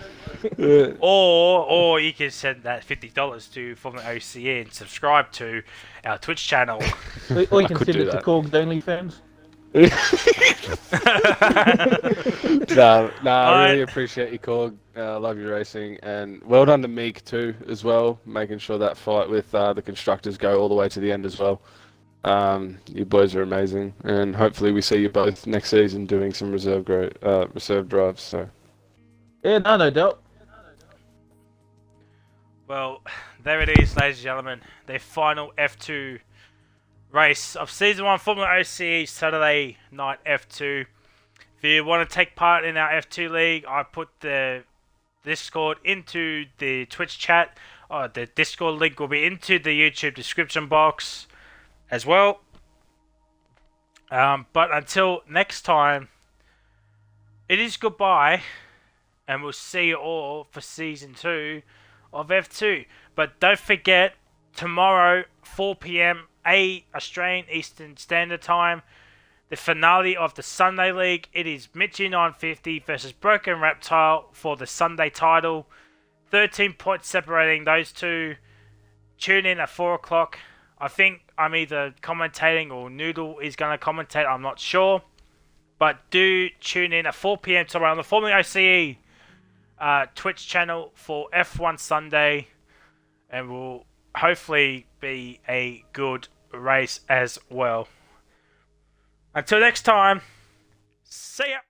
Speaker 4: Yeah.
Speaker 1: Or you can send that $50 to FormulaOCE and subscribe to our Twitch channel.
Speaker 3: or you can
Speaker 4: could
Speaker 3: send
Speaker 4: do
Speaker 3: it to
Speaker 4: that.
Speaker 3: Korg's OnlyFans.
Speaker 4: I really appreciate you, Korg. Love your racing, and well done to Meek too, as well, making sure that fight with the constructors go all the way to the end as well. You boys are amazing, and hopefully we see you both next season doing some reserve drives. So
Speaker 3: Yeah, no doubt.
Speaker 1: Well, there it is, ladies and gentlemen. The final F2 race of Season 1 Formula OCE Saturday Night F2. If you want to take part in our F2 League, I put the Discord into the Twitch chat. The Discord link will be into the YouTube description box as well. But until next time, it is goodbye, and we'll see you all for Season 2 of F2. But don't forget, tomorrow, 4 p.m. Australian Eastern Standard Time, the finale of the Sunday League. It is Mitchie 950 versus Broken Reptile for the Sunday title. 13 points separating those two. Tune in at 4 o'clock. I think I'm either commentating or Noodle is going to commentate. I'm not sure. But do tune in at 4 p.m. tomorrow on the Formula OCE Twitch channel for F1 Sunday. And will hopefully be a good race as well. Until next time, see ya!